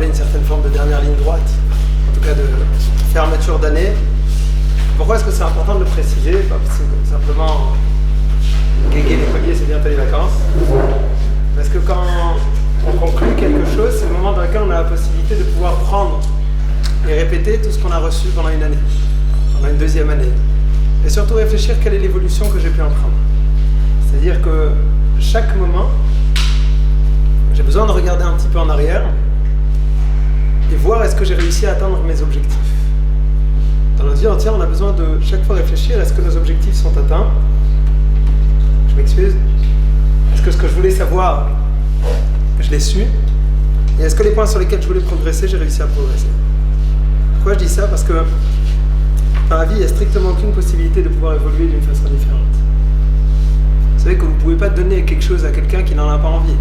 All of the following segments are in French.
observer une certaine forme de dernière ligne droite, en tout cas de fermeture d'année. Pourquoi est-ce que c'est important de le préciser? Pas parce que simplement guéguer les colliers, c'est bientôt les vacances. Parce que quand on conclut quelque chose, c'est le moment dans lequel on a la possibilité de pouvoir prendre et répéter tout ce qu'on a reçu pendant une année, pendant une deuxième année. Et surtout réfléchir quelle est l'évolution que j'ai pu en prendre. C'est-à-dire que chaque moment, j'ai besoin de regarder un petit peu en arrière et voir est-ce que j'ai réussi à atteindre mes objectifs. Dans notre vie entière, on a besoin de chaque fois réfléchir, est-ce que nos objectifs sont atteints? Je m'excuse. Est-ce que ce que je voulais savoir, je l'ai su? Et est-ce que les points sur lesquels je voulais progresser, j'ai réussi à progresser? Pourquoi je dis ça? Parce que dans la vie, il n'y a strictement aucune possibilité de pouvoir évoluer d'une façon différente. Vous savez que vous ne pouvez pas donner quelque chose à quelqu'un qui n'en a pas envie.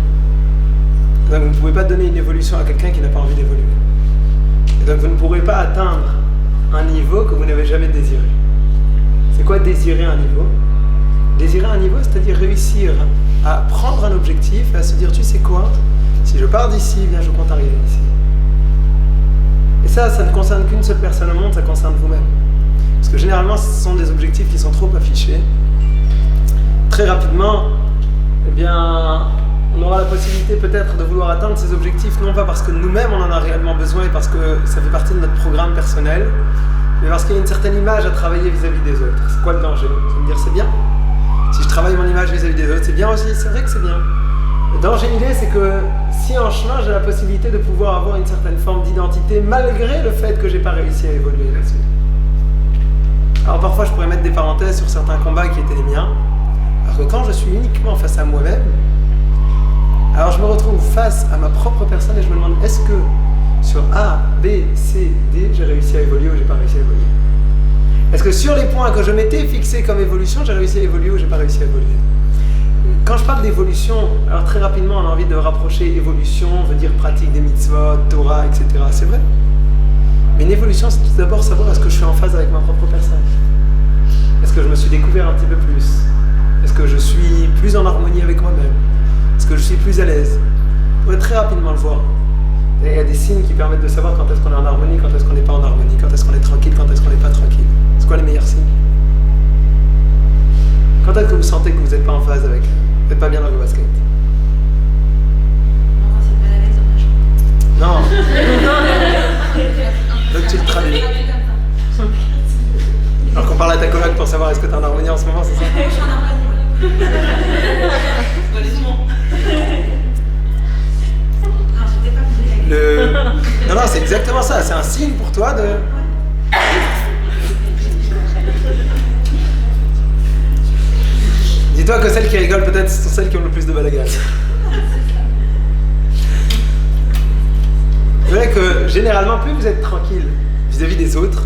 Donc vous ne pouvez pas donner une évolution à quelqu'un qui n'a pas envie d'évoluer. Et donc vous ne pourrez pas atteindre un niveau que vous n'avez jamais désiré. C'est quoi désirer un niveau? Désirer un niveau, c'est-à-dire réussir à prendre un objectif et à se dire, tu sais quoi? Si je pars d'ici, bien je compte arriver ici. Et ça ne concerne qu'une seule personne au monde, ça concerne vous-même. Parce que généralement, ce sont des objectifs qui sont trop affichés. Très rapidement, eh bien, on aura la possibilité peut-être de vouloir atteindre ces objectifs, non pas parce que nous-mêmes on en a réellement besoin et parce que ça fait partie de notre programme personnel, mais parce qu'il y a une certaine image à travailler vis-à-vis des autres. C'est quoi le danger? Vous allez me dire, c'est bien. Si je travaille mon image vis-à-vis des autres, c'est bien aussi, c'est vrai que c'est bien. Le danger, l'idée, c'est que si en chemin, j'ai la possibilité de pouvoir avoir une certaine forme d'identité, malgré le fait que j'ai pas réussi à évoluer là-dessus. Alors parfois, je pourrais mettre des parenthèses sur certains combats qui étaient les miens, alors que quand je suis uniquement face à moi-même, alors je me retrouve face à ma propre personne et je me demande, est-ce que sur A, B, C, D, j'ai réussi à évoluer ou j'ai pas réussi à évoluer? Est-ce que sur les points que je m'étais fixés comme évolution, j'ai réussi à évoluer ou j'ai pas réussi à évoluer? Quand je parle d'évolution, alors très rapidement on a envie de rapprocher évolution, veut dire pratique des mitzvot, Torah, etc. C'est vrai. Mais une évolution, c'est tout d'abord savoir est-ce que je suis en phase avec ma propre personne? Est-ce que je me suis découvert un petit peu plus? Est-ce que je suis plus en harmonie avec moi-même? Est-ce que je suis plus à l'aise? Vous pourrez très rapidement le voir. Et il y a des signes qui permettent de savoir quand est-ce qu'on est en harmonie, quand est-ce qu'on n'est pas en harmonie, quand est-ce qu'on est tranquille, quand est-ce qu'on n'est pas tranquille. C'est quoi les meilleurs signes? Quand est-ce que vous sentez que vous n'êtes pas en phase avec, vous n'êtes pas bien dans vos baskets? Non, c'est pas la lettre, non. Donc tu le traduis. Alors qu'on parle à ta coloc pour savoir est-ce que tu es en harmonie en ce moment, c'est ça? Je suis en harmonie. Non, c'est exactement ça. C'est un signe pour toi de... Dis-toi que celles qui rigolent peut-être sont celles qui ont le plus de balagan. C'est vrai que généralement, plus vous êtes tranquille vis-à-vis des autres,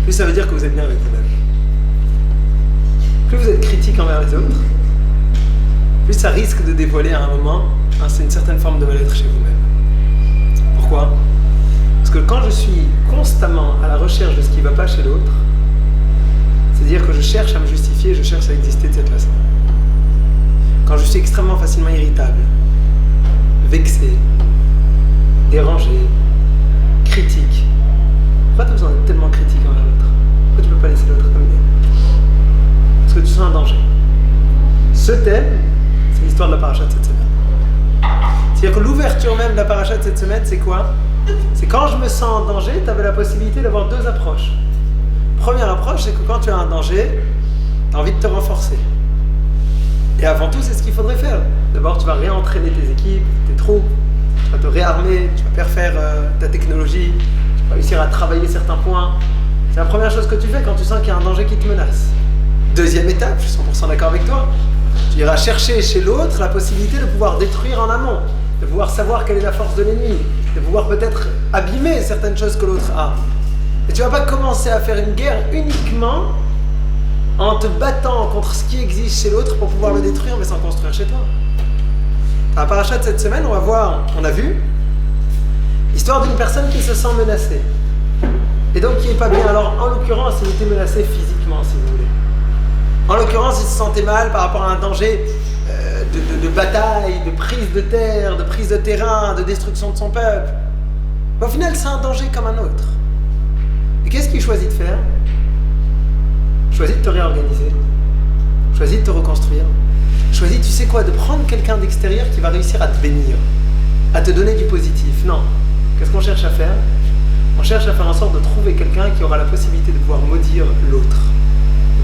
plus ça veut dire que vous êtes bien avec vous-même. Plus vous êtes critique envers les autres, plus ça risque de dévoiler à un moment c'est une certaine forme de mal-être chez vous-même. Pourquoi? Parce que quand je suis constamment à la recherche de ce qui ne va pas chez l'autre, c'est-à-dire que je cherche à me justifier, je cherche à exister de cette façon. Quand je suis extrêmement facilement irritable, vexé, dérangé, critique, pourquoi tu as besoin d'être tellement critique envers l'autre? Pourquoi tu ne peux pas laisser l'autre comme il est? Parce que tu sens un danger. Ce thème, c'est l'histoire de la paracha de cette semaine. C'est-à-dire que l'ouverture même de la paracha de cette semaine, c'est quoi? C'est quand je me sens en danger, tu avais la possibilité d'avoir deux approches. Première approche, c'est que quand tu as un danger, tu as envie de te renforcer. Et avant tout, c'est ce qu'il faudrait faire. D'abord, tu vas réentraîner tes équipes, tes troupes, tu vas te réarmer, tu vas perfaire ta technologie, tu vas réussir à travailler certains points. C'est la première chose que tu fais quand tu sens qu'il y a un danger qui te menace. Deuxième étape, je suis 100% d'accord avec toi, tu iras chercher chez l'autre la possibilité de pouvoir détruire en amont, de pouvoir savoir quelle est la force de l'ennemi, de pouvoir peut-être abîmer certaines choses que l'autre a. Et tu ne vas pas commencer à faire une guerre uniquement en te battant contre ce qui existe chez l'autre pour pouvoir le détruire, mais sans construire chez toi. Dans la paracha de cette semaine, on a vu l'histoire d'une personne qui se sent menacée. Et donc qui n'est pas bien. Alors en l'occurrence, il était menacé physiquement, si vous voulez. En l'occurrence, il se sentait mal par rapport à un danger de bataille, de prise de terre, de prise de terrain, de destruction de son peuple. Au final, c'est un danger comme un autre. Et qu'est-ce qu'il choisit de faire? Il choisit de te réorganiser. Il choisit de te reconstruire. Il choisit, tu sais quoi, de prendre quelqu'un d'extérieur qui va réussir à te bénir, à te donner du positif. Non. Qu'est-ce qu'on cherche à faire? On cherche à faire en sorte de trouver quelqu'un qui aura la possibilité de pouvoir maudire l'autre.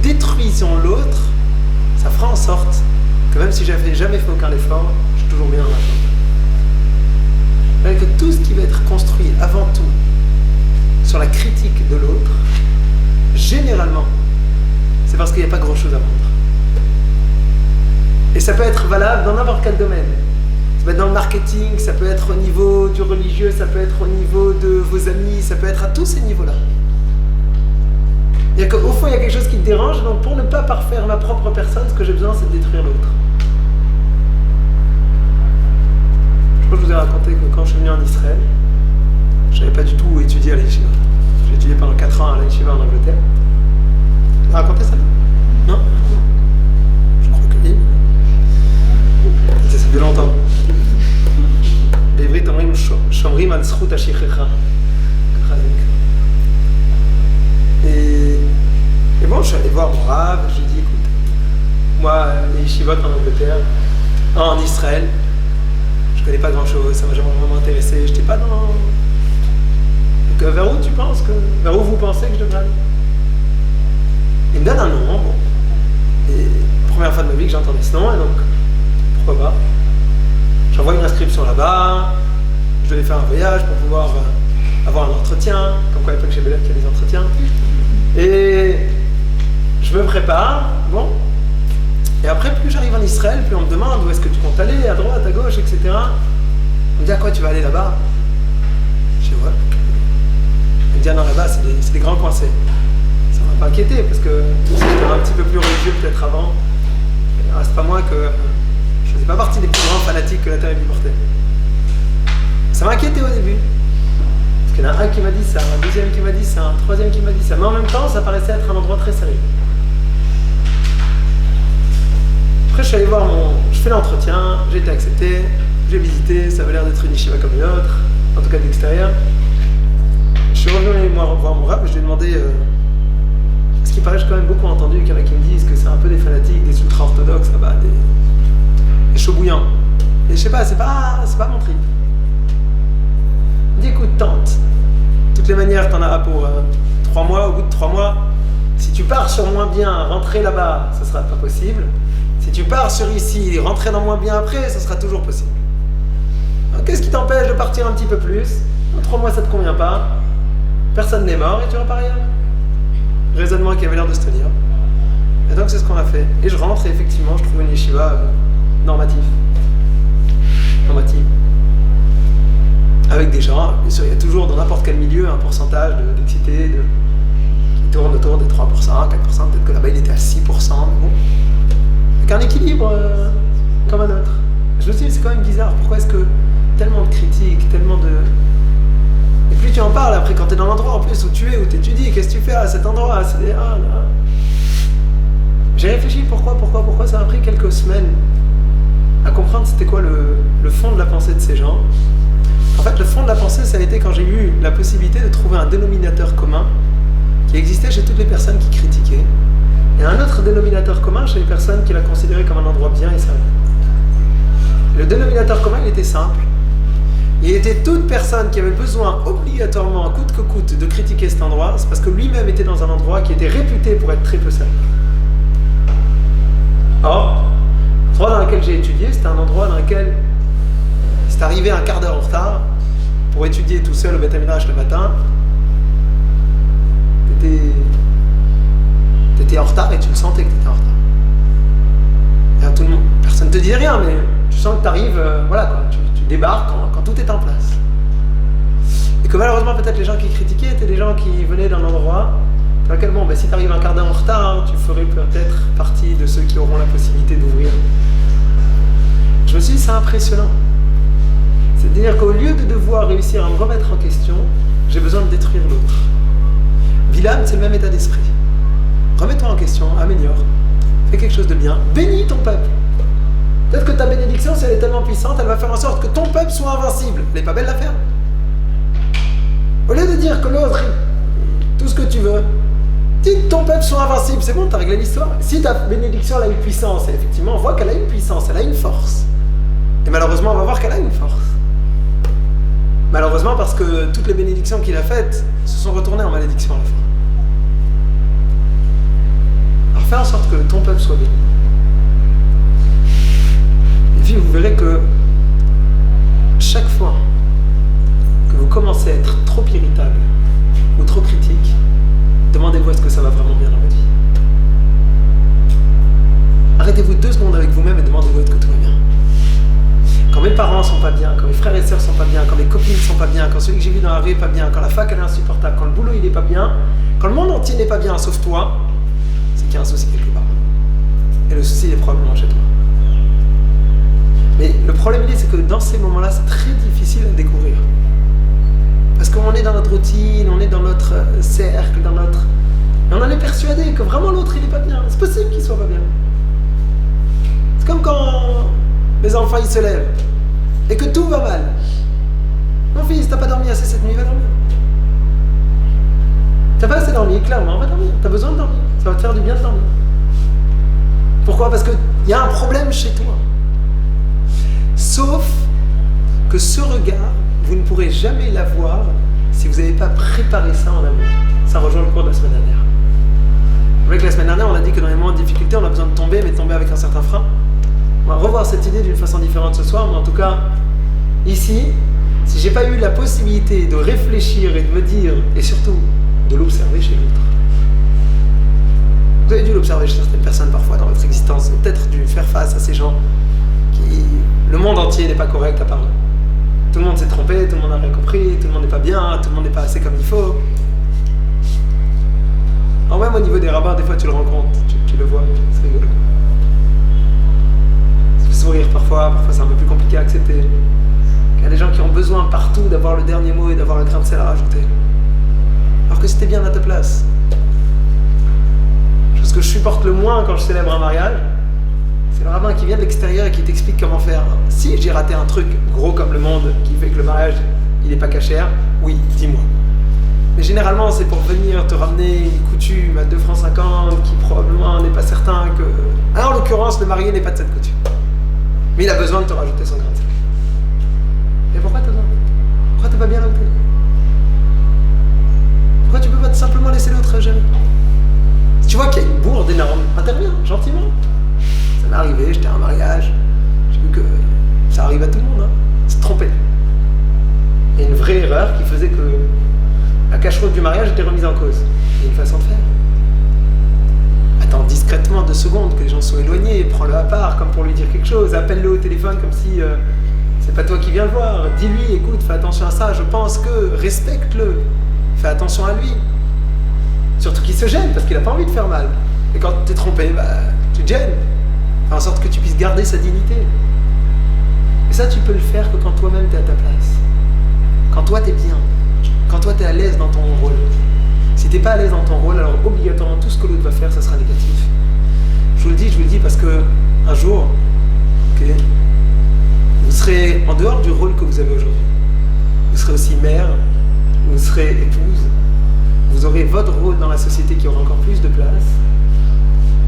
Détruisons l'autre, ça fera en sorte que même si j'avais jamais fait aucun effort, je suis toujours bien dans la chambre. Que tout ce qui va être construit avant tout sur la critique de l'autre, généralement, c'est parce qu'il n'y a pas grand-chose à vendre. Et ça peut être valable dans n'importe quel domaine. Ça peut être dans le marketing, ça peut être au niveau du religieux, ça peut être au niveau de vos amis, ça peut être à tous ces niveaux-là. Il y a qu'au fond, il y a quelque chose qui te dérange, donc pour ne pas parfaire ma propre personne, ce que j'ai besoin, c'est de détruire l'autre. Je crois que je vous ai raconté que quand je suis venu en Israël, je ne savais pas du tout où étudier à la yeshiva. J'ai étudié pendant 4 ans à la yeshiva en Angleterre. Tu as raconté ça? Non? Je crois que oui. Ça fait longtemps. בעברית אומרים שומרים על זכות השכחה. ככה זה נקרא. Et bon, je suis allé voir mon Rav, je lui ai dit, écoute, moi, les yeshivot en Angleterre, en Israël, je connais pas grand-chose, ça m'a jamais vraiment intéressé, j'étais pas dans... Donc vers où tu penses que... Vers où vous pensez que je devrais aller? Il me donne un nom, bon. Et première fois de ma vie que j'entendais ce nom, et donc, pourquoi pas? J'envoie une inscription là-bas, je devais faire un voyage pour pouvoir avoir un entretien, comme quoi à l'époque chez Bélève qu'il y a des entretiens. Et je me prépare, bon. Et après, plus j'arrive en Israël, plus on me demande où est-ce que tu comptes aller, à droite, à gauche, etc. On me dit à quoi tu vas aller là-bas? Je dis ouais. Il me dit ah non, là-bas, c'est des grands coincés. Ça m'a pas inquiété, parce que si j'étais un petit peu plus religieux peut-être avant, il ne reste pas moins que je faisais pas partie des plus grands fanatiques que la terre ait pu porter. Ça m'a inquiété au début. Parce qu'il y en a un qui m'a dit ça, un deuxième qui m'a dit ça, un troisième qui m'a dit ça. Mais en même temps, ça paraissait être un endroit très sérieux. Après, je suis allé voir je fais l'entretien, j'ai été accepté, j'ai visité, ça avait l'air d'être une yeshiva comme une autre, en tout cas de l'extérieur. Je suis revenu voir mon Rav et je lui ai demandé, parce qu'il paraît que j'ai quand même beaucoup entendu qu'il y en a qui me disent que c'est un peu des fanatiques, des ultra-orthodoxes là-bas, des chauds bouillants. Et je sais pas, c'est pas mon trip. Il me dit écoute, tente. De toutes les manières, t'en as pour 3 mois, au bout de 3 mois, si tu pars sur moins bien, rentrer là-bas, ça sera pas possible. Si tu pars sur ici, rentrer dans moins bien après, ça sera toujours possible. Alors, qu'est-ce qui t'empêche de partir un petit peu plus? Dans 3 mois, ça te convient pas. Personne n'est mort et tu repars ailleurs. Raisonnement qui avait l'air de se tenir. Et donc, c'est ce qu'on a fait. Et je rentre et effectivement, je trouve une yeshiva normative. Avec des gens, bien sûr, il y a toujours dans n'importe quel milieu un pourcentage d'excités qui tourne autour des 3%, 4%, peut-être que là-bas il était à 6%, mais bon. Avec un équilibre comme un autre. Je me suis dit, c'est quand même bizarre, pourquoi est-ce que tellement de critiques, tellement de... Et plus tu en parles après quand tu es dans l'endroit en plus où tu es, où tu étudies, qu'est-ce que tu fais à cet endroit, c'est des... Ah, là. J'ai réfléchi pourquoi ça a pris quelques semaines à comprendre c'était quoi le fond de la pensée de ces gens. En fait, le fond de la pensée, ça a été quand j'ai eu la possibilité de trouver un dénominateur commun qui existait chez toutes les personnes qui critiquaient, et un autre dénominateur commun chez les personnes qui la considéraient comme un endroit bien et sérieux. Le dénominateur commun, il était simple. Il était toute personne qui avait besoin obligatoirement, coûte que coûte, de critiquer cet endroit, c'est parce que lui-même était dans un endroit qui était réputé pour être très peu sérieux. Or, l'endroit dans lequel j'ai étudié, c'était un endroit dans lequel c'est arrivé un quart d'heure en retard pour étudier tout seul au Beth Midrash le matin. T'étais en retard et tu le sentais que t'étais en retard. Et tout le monde, personne ne te dit rien, mais tu sens que t'arrives, voilà quoi, tu débarques quand tout est en place. Et que malheureusement peut-être les gens qui critiquaient étaient des gens qui venaient d'un endroit dans lequel bon, si t'arrives un quart d'heure en retard, tu ferais peut-être partie de ceux qui auront la possibilité d'ouvrir. Je me suis dit c'est impressionnant. C'est-à-dire qu'au lieu de devoir réussir à me remettre en question, j'ai besoin de détruire l'autre. Bilam, c'est le même état d'esprit. Remets-toi en question, améliore, fais quelque chose de bien, bénis ton peuple. Peut-être que ta bénédiction, si elle est tellement puissante, elle va faire en sorte que ton peuple soit invincible. Elle n'est pas belle l'affaire? Au lieu de dire que l'autre, tout ce que tu veux, dis que ton peuple soit invincible, c'est bon, tu as réglé l'histoire. Si ta bénédiction elle a une puissance, et effectivement on voit qu'elle a une puissance, elle a une force. Et malheureusement on va voir qu'elle a une force. Malheureusement parce que toutes les bénédictions qu'il a faites se sont retournées en malédiction à la fin. Alors fais en sorte que ton peuple soit béni. Et puis vous verrez que chaque fois que vous commencez à être trop irritable ou trop critique, demandez-vous est-ce que ça va vraiment bien dans votre vie. Arrêtez-vous 2 secondes avec vous-même et demandez-vous est-ce que tout va bien. Quand mes parents sont pas bien, quand mes frères et sœurs sont pas bien, quand mes copines sont pas bien, quand celui que j'ai vu dans la rue est pas bien, quand la fac elle est insupportable, quand le boulot il est pas bien, quand le monde entier n'est pas bien sauf toi, c'est qu'il y a un souci quelque part. Et le souci il est probablement chez toi. Mais le problème il est, c'est que dans ces moments-là, c'est très difficile à découvrir. Parce qu'on est dans notre routine, on est dans notre cercle, et on en est persuadé que vraiment l'autre il est pas bien. C'est possible qu'il soit pas bien. C'est comme quand les enfants ils se lèvent et que tout va mal. Mon fils, t'as pas dormi assez cette nuit, va dormir. T'as pas assez dormi, clairement, va dormir. T'as besoin de dormir, ça va te faire du bien de dormir. Pourquoi? Parce qu'il y a un problème chez toi. Sauf que ce regard, vous ne pourrez jamais l'avoir si vous n'avez pas préparé ça en amont. Ça rejoint le cours de la semaine dernière. Vous voyez que la semaine dernière, on a dit que dans les moments de difficulté, on a besoin de tomber, mais de tomber avec un certain frein. On va revoir cette idée d'une façon différente ce soir, mais en tout cas, ici, si j'ai pas eu la possibilité de réfléchir et de me dire, et surtout, de l'observer chez l'autre. Vous avez dû l'observer chez certaines personnes parfois dans votre existence, et peut-être dû faire face à ces gens qui... Le monde entier n'est pas correct à part eux. Tout le monde s'est trompé, tout le monde n'a rien compris, tout le monde n'est pas bien, tout le monde n'est pas assez comme il faut. Alors même au niveau des rabbins, des fois tu le rencontres, tu le vois, c'est rigolo. Ça fait sourire parfois c'est un peu plus compliqué à accepter. Il y a des gens qui ont besoin partout d'avoir le dernier mot et d'avoir un grain de sel à rajouter. Alors que c'était bien à ta place. Ce que je supporte le moins quand je célèbre un mariage, c'est le rabbin qui vient de l'extérieur et qui t'explique comment faire. Si j'ai raté un truc gros comme le monde qui fait que le mariage il n'est pas cachère, oui, dis-moi. Mais généralement c'est pour venir te ramener une coutume à 2,50 francs qui probablement n'est pas certain que... Alors, en l'occurrence, le marié n'est pas de cette coutume. Mais il a besoin de te rajouter son grain de sel. Et pourquoi t'as besoin? Pourquoi t'es pas bien là où t'es? Pourquoi tu peux pas simplement laisser l'autre gérer? Si tu vois qu'il y a une bourde énorme, interviens gentiment. Ça m'est arrivé, j'étais à un mariage, j'ai vu que ça arrive à tout le monde, c'est trompé. Il y a une vraie erreur qui faisait que la cacheroute du mariage était remise en cause. Il y a une façon de faire. Attends discrètement 2 secondes que les gens soient éloignés, prends-le à part comme pour lui dire quelque chose, appelle-le au téléphone comme si c'est pas toi qui viens le voir, dis-lui écoute, fais attention à ça, je pense que, respecte-le, fais attention à lui. Surtout qu'il se gêne parce qu'il n'a pas envie de faire mal. Et quand tu es trompé, tu te gênes. Fais en sorte que tu puisses garder sa dignité. Et ça, tu peux le faire que quand toi-même tu es à ta place. Quand toi tu es bien. Quand toi tu es à l'aise dans ton rôle. Si tu n'es pas à l'aise dans ton rôle, alors obligatoirement tout ce que l'autre va faire, ça sera négatif. Je vous le dis parce que un jour, vous serez en dehors du rôle que vous avez aujourd'hui. Vous serez aussi mère, vous serez épouse. Vous aurez votre rôle dans la société qui aura encore plus de place.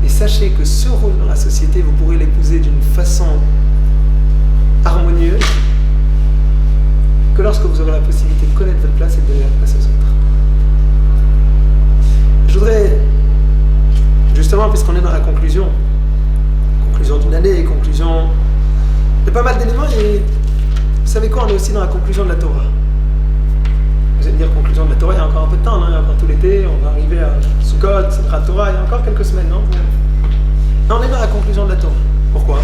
Et sachez que ce rôle dans la société, vous pourrez l'épouser d'une façon harmonieuse que lorsque vous aurez la possibilité de connaître votre place et de donner la place aux autres. Je voudrais, justement, puisqu'on est dans la conclusion d'une année, conclusion de pas mal d'éléments, et vous savez quoi, on est aussi dans la conclusion de la Torah. Vous allez me dire conclusion de la Torah, il y a encore un peu de temps, il y a encore tout l'été, on va arriver à Sukkot, c'est la Torah, il y a encore quelques semaines, non? Non, on est dans la conclusion de la Torah. Pourquoi?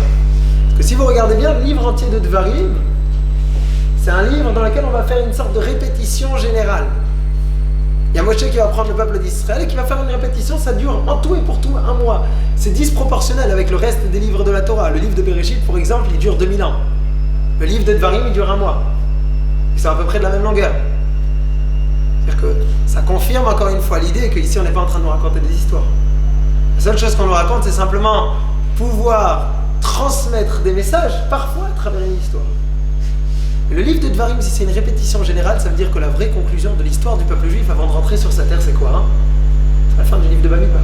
Parce que si vous regardez bien le livre entier de Devarim, c'est un livre dans lequel on va faire une sorte de répétition générale. Il y a Moshe qui va prendre le peuple d'Israël et qui va faire une répétition, ça dure en tout et pour tout 1 mois. C'est disproportionnel avec le reste des livres de la Torah. Le livre de Bereshit, par exemple, il dure 2000 ans. Le livre de Devarim, il dure 1 mois. Et c'est à peu près de la même longueur. C'est-à-dire que ça confirme encore une fois l'idée qu'ici on n'est pas en train de nous raconter des histoires. La seule chose qu'on nous raconte, c'est simplement pouvoir transmettre des messages, parfois à travers une histoire. Et le livre de Dvarim, si c'est une répétition générale, ça veut dire que la vraie conclusion de l'histoire du peuple juif avant de rentrer sur sa terre, c'est quoi, hein? C'est la fin du livre de Bamidbar.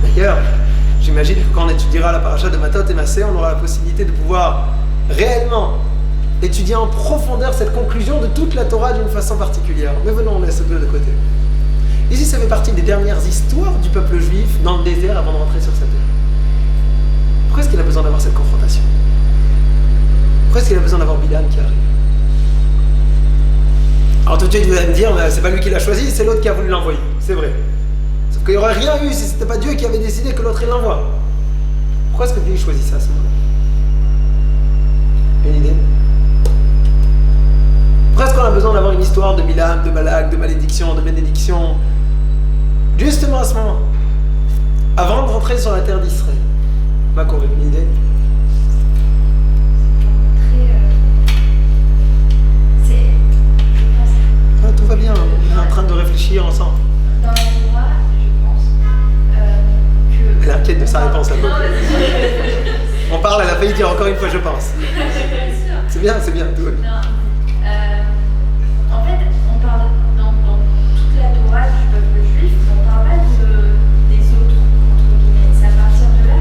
D'ailleurs, j'imagine que quand on étudiera la paracha de Matot et Massé, on aura la possibilité de pouvoir réellement étudier en profondeur cette conclusion de toute la Torah d'une façon particulière. Mais venons, on laisse deux de côté. Ici, ça fait partie des dernières histoires du peuple juif dans le désert avant de rentrer sur sa terre. Pourquoi est-ce qu'il a besoin d'avoir cette confrontation? Pourquoi est-ce qu'il a besoin d'avoir Bilam qui arrive? Alors tout de suite, vous allez me dire, c'est pas lui qui l'a choisi, c'est l'autre qui a voulu l'envoyer. C'est vrai. Sauf qu'il n'y aurait rien eu si c'était pas Dieu qui avait décidé que l'autre il l'envoie. Pourquoi est-ce que Dieu choisit ça à ce moment-là? Une idée? Pourquoi est-ce qu'on a besoin d'avoir une histoire de Bilam, de Balak, de malédiction, de bénédiction? Justement à ce moment, avant de rentrer sur la terre d'Israël. Ma Corée, une idée? Tout va bien, on est en train de réfléchir ensemble. Dans la Torah, je pense que... Elle inquiète de sa réponse là. On parle, elle a failli dire encore une fois je pense. C'est bien, tout va bien. En fait, on parle dans toute la Torah du peuple juif, on ne parle pas des autres, entre guillemets. C'est à partir de là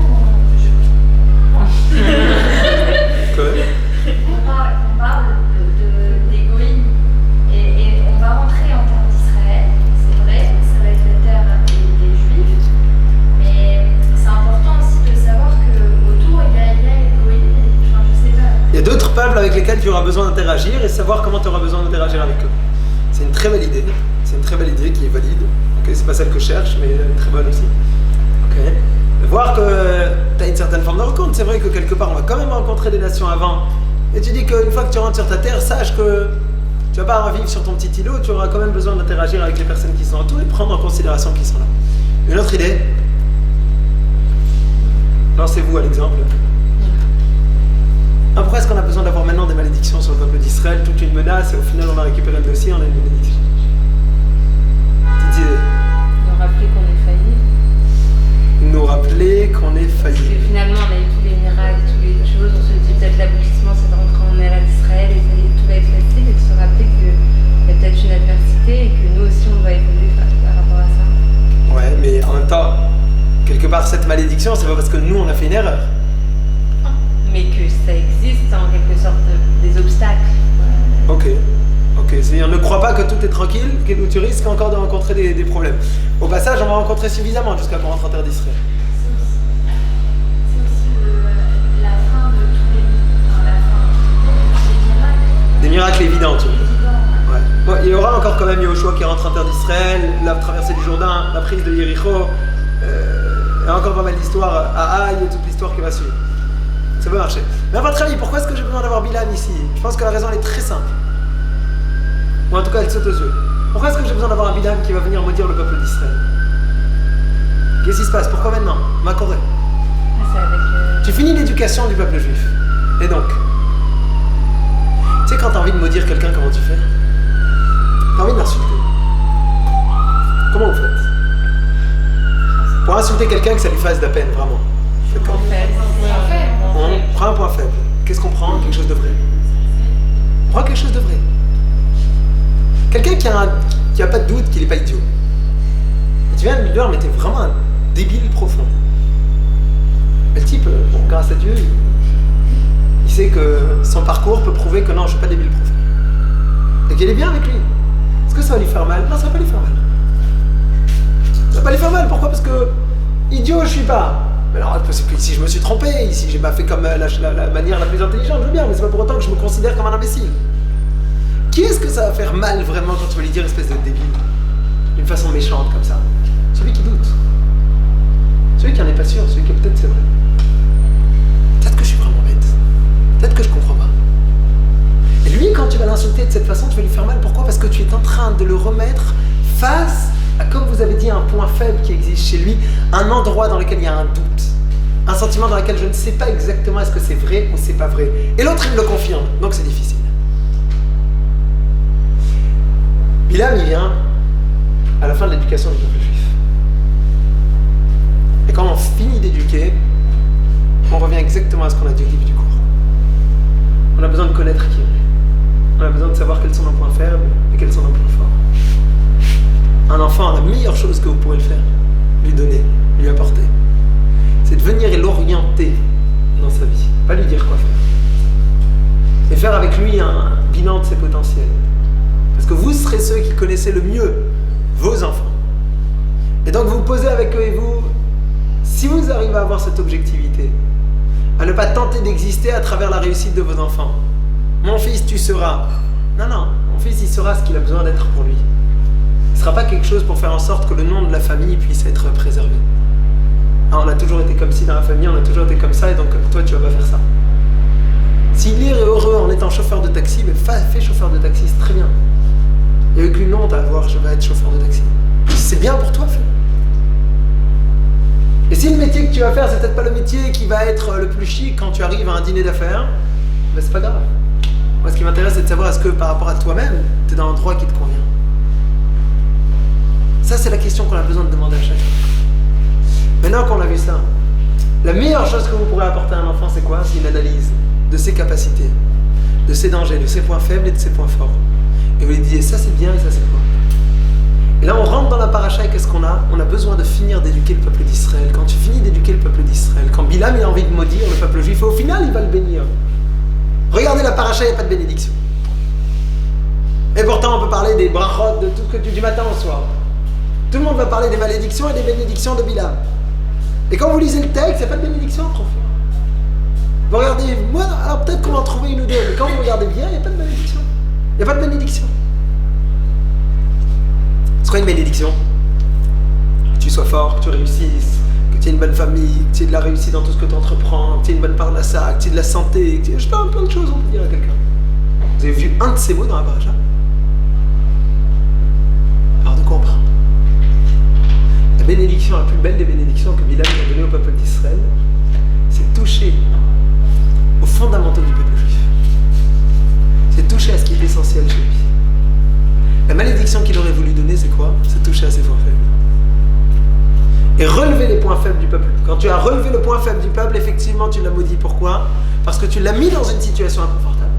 qu'on parle des goïms. Et on va rentrer en terre d'Israël, c'est vrai, ça va être la terre des Juifs, mais c'est important aussi de savoir qu'autour il y a les goïms, enfin je sais pas. Il y a d'autres peuples avec lesquels tu auras besoin d'interagir et savoir comment tu auras besoin d'interagir avec eux. C'est une très belle idée, qui est valide. Okay, c'est pas celle que je cherche, mais elle est très bonne aussi. Okay. Voir que tu as une certaine forme de rencontre, c'est vrai que quelque part on va quand même rencontrer des nations avant. Et tu dis qu'une fois que tu rentres sur ta terre, sache que tu vas pas vivre sur ton petit îlot, tu auras quand même besoin d'interagir avec les personnes qui sont autour et prendre en considération qui sont là. Une autre idée? Lancez-vous à l'exemple. Pourquoi est-ce qu'on a besoin d'avoir maintenant des malédictions sur le peuple d'Israël, toute une menace, et au final on a récupéré le dossier, on a une bénédiction? Petite idée. Nous rappeler qu'on est failli. Nous rappeler qu'on est Parce failli. que finalement on a eu tous les miracles, toutes les choses, on se dit peut-être l'aboutissement c'est de rentrer en ère d'Israël et ça y est, tout va être facile, et de se rappeler qu'il y a peut-être une adversité et que nous aussi on doit évoluer par rapport à ça. Ouais, mais en même temps, quelque part cette malédiction, c'est pas parce que nous on a fait une erreur. Mais que ça existe en quelque sorte des obstacles. Ok. C'est-à-dire ne crois pas que tout est tranquille, que tu risques encore de rencontrer des problèmes. Au passage, on va rencontrer suffisamment jusqu'à qu'on rentre en terre d'Israël. C'est aussi la fin de tous les miracles. Des miracles évidents, tu vois. Évident. Ouais. Bon, il y aura encore quand même Yahushua qui rentre en terre d'Israël, la traversée du Jourdain, la prise de Yéricho, il y a encore pas mal d'histoires à Haï et toute l'histoire qui va suivre. Ça peut marcher. Mais à votre avis, pourquoi est-ce que j'ai besoin d'avoir Bilam ici? Je pense que la raison elle est très simple. Ou en tout cas, elle saute aux yeux. Pourquoi est-ce que j'ai besoin d'avoir un Bilam qui va venir maudire le peuple d'Israël? Qu'est-ce qui se passe? Pourquoi maintenant? Ma Corée. C'est avec, Tu finis l'éducation du peuple juif. Et donc, tu sais quand t'as envie de maudire quelqu'un, comment tu fais? T'as envie de l'insulter. Comment vous faites? Pour insulter quelqu'un, que ça lui fasse de la peine, vraiment. Faites comment? On prend un point faible. Qu'est-ce qu'on prend? Quelque chose de vrai. On prend quelque chose de vrai. Quelqu'un qui a pas de doute qu'il n'est pas idiot. Et tu viens de lui dire, mais t'es vraiment un débile profond. Mais le type, bon, grâce à Dieu, il sait que son parcours peut prouver que non, je ne suis pas débile profond. Et qu'il est bien avec lui. Est-ce que ça va lui faire mal? Non, ça va pas lui faire mal. Ça va pas lui faire mal. Pourquoi? Parce que idiot, je suis pas. Mais alors, si je me suis trompé, si j'ai pas fait comme la manière la plus intelligente, je veux bien, mais c'est pas pour autant que je me considère comme un imbécile. Qui est-ce que ça va faire mal vraiment quand tu vas lui dire espèce de débile? D'une façon méchante comme ça? Celui qui doute. Celui qui en est pas sûr, celui qui peut-être c'est vrai. Peut-être que je suis vraiment bête. Peut-être que je comprends pas. Et lui, quand tu vas l'insulter de cette façon, tu vas lui faire mal. Pourquoi? Parce que tu es en train de le remettre face à, comme vous avez dit, un point faible qui existe chez lui, un endroit dans lequel il y a un doute, un sentiment dans lequel je ne sais pas exactement est-ce que c'est vrai ou c'est pas vrai. Et l'autre, il me le confirme, donc c'est difficile. Bilam, il vient à la fin de l'éducation du peuple juif. Et quand on finit d'éduquer, on revient exactement à ce qu'on a dit au début du cours. On a besoin de connaître qui on est. On a besoin de savoir quels sont nos points faibles et quels sont nos points forts. Un enfant, la meilleure chose que vous pourrez le faire, lui donner, lui apporter, c'est de venir et l'orienter dans sa vie. Pas lui dire quoi faire. Et faire avec lui un bilan de ses potentiels. Parce que vous serez ceux qui connaissez le mieux vos enfants. Et donc vous posez avec eux et vous, si vous arrivez à avoir cette objectivité, à ne pas tenter d'exister à travers la réussite de vos enfants. Mon fils, tu seras. Non, mon fils, il sera ce qu'il a besoin d'être pour lui. Ce ne sera pas quelque chose pour faire en sorte que le nom de la famille puisse être préservé. Ah, on a toujours été comme ci dans la famille, on a toujours été comme ça, et donc toi, tu vas pas faire ça. S'il est heureux en étant chauffeur de taxi, mais fais chauffeur de taxi, c'est très bien. Il n'y a aucune honte à avoir, je vais être chauffeur de taxi. C'est bien pour toi, fais. Et si le métier que tu vas faire, c'est peut-être pas le métier qui va être le plus chic quand tu arrives à un dîner d'affaires, ben c'est pas grave. Moi, ce qui m'intéresse, c'est de savoir est-ce que par rapport à toi-même, tu es dans l'endroit qui te convient. Ça, c'est la question qu'on a besoin de demander à chacun. Maintenant qu'on a vu ça, la meilleure chose que vous pourrez apporter à un enfant, c'est quoi? C'est une analyse de ses capacités, de ses dangers, de ses points faibles et de ses points forts. Et vous lui dites, ça c'est bien et ça c'est quoi? Et là, on rentre dans la paracha et qu'est-ce qu'on a? On a besoin de finir d'éduquer le peuple d'Israël. Quand tu finis d'éduquer le peuple d'Israël, quand Bilam a envie de maudire le peuple juif, au final, il va le bénir. Regardez la paracha, il n'y a pas de bénédiction. Et pourtant, on peut parler des brachot, de tout ce que tu dis du matin au soir. Tout le monde va parler des malédictions et des bénédictions de Bilam. Et quand vous lisez le texte, il n'y a pas de bénédiction, trop fort. Vous regardez, moi, alors peut-être qu'on va en trouver une ou deux, mais quand vous regardez bien, il n'y a pas de bénédiction. Il n'y a pas de bénédiction. C'est quoi une bénédiction? Que tu sois fort, que tu réussisses, que tu aies une bonne famille, que tu aies de la réussite dans tout ce que tu entreprends, que tu aies une bonne part de la sac, que tu aies de la santé, que tu aies... Je sais pas, plein de choses on peut dire à quelqu'un. Vous avez vu un de ces mots dans la paracha? Alors de quoi on parle? La bénédiction, la plus belle des bénédictions que Bilam a donnée au peuple d'Israël, c'est toucher aux fondamentaux du peuple juif. C'est toucher à ce qui est essentiel chez lui. La malédiction qu'il aurait voulu donner, c'est quoi? C'est toucher à ses points faibles. Et relever les points faibles du peuple. Quand tu as relevé le point faible du peuple, effectivement, tu l'as maudit. Pourquoi? Parce que tu l'as mis dans une situation inconfortable.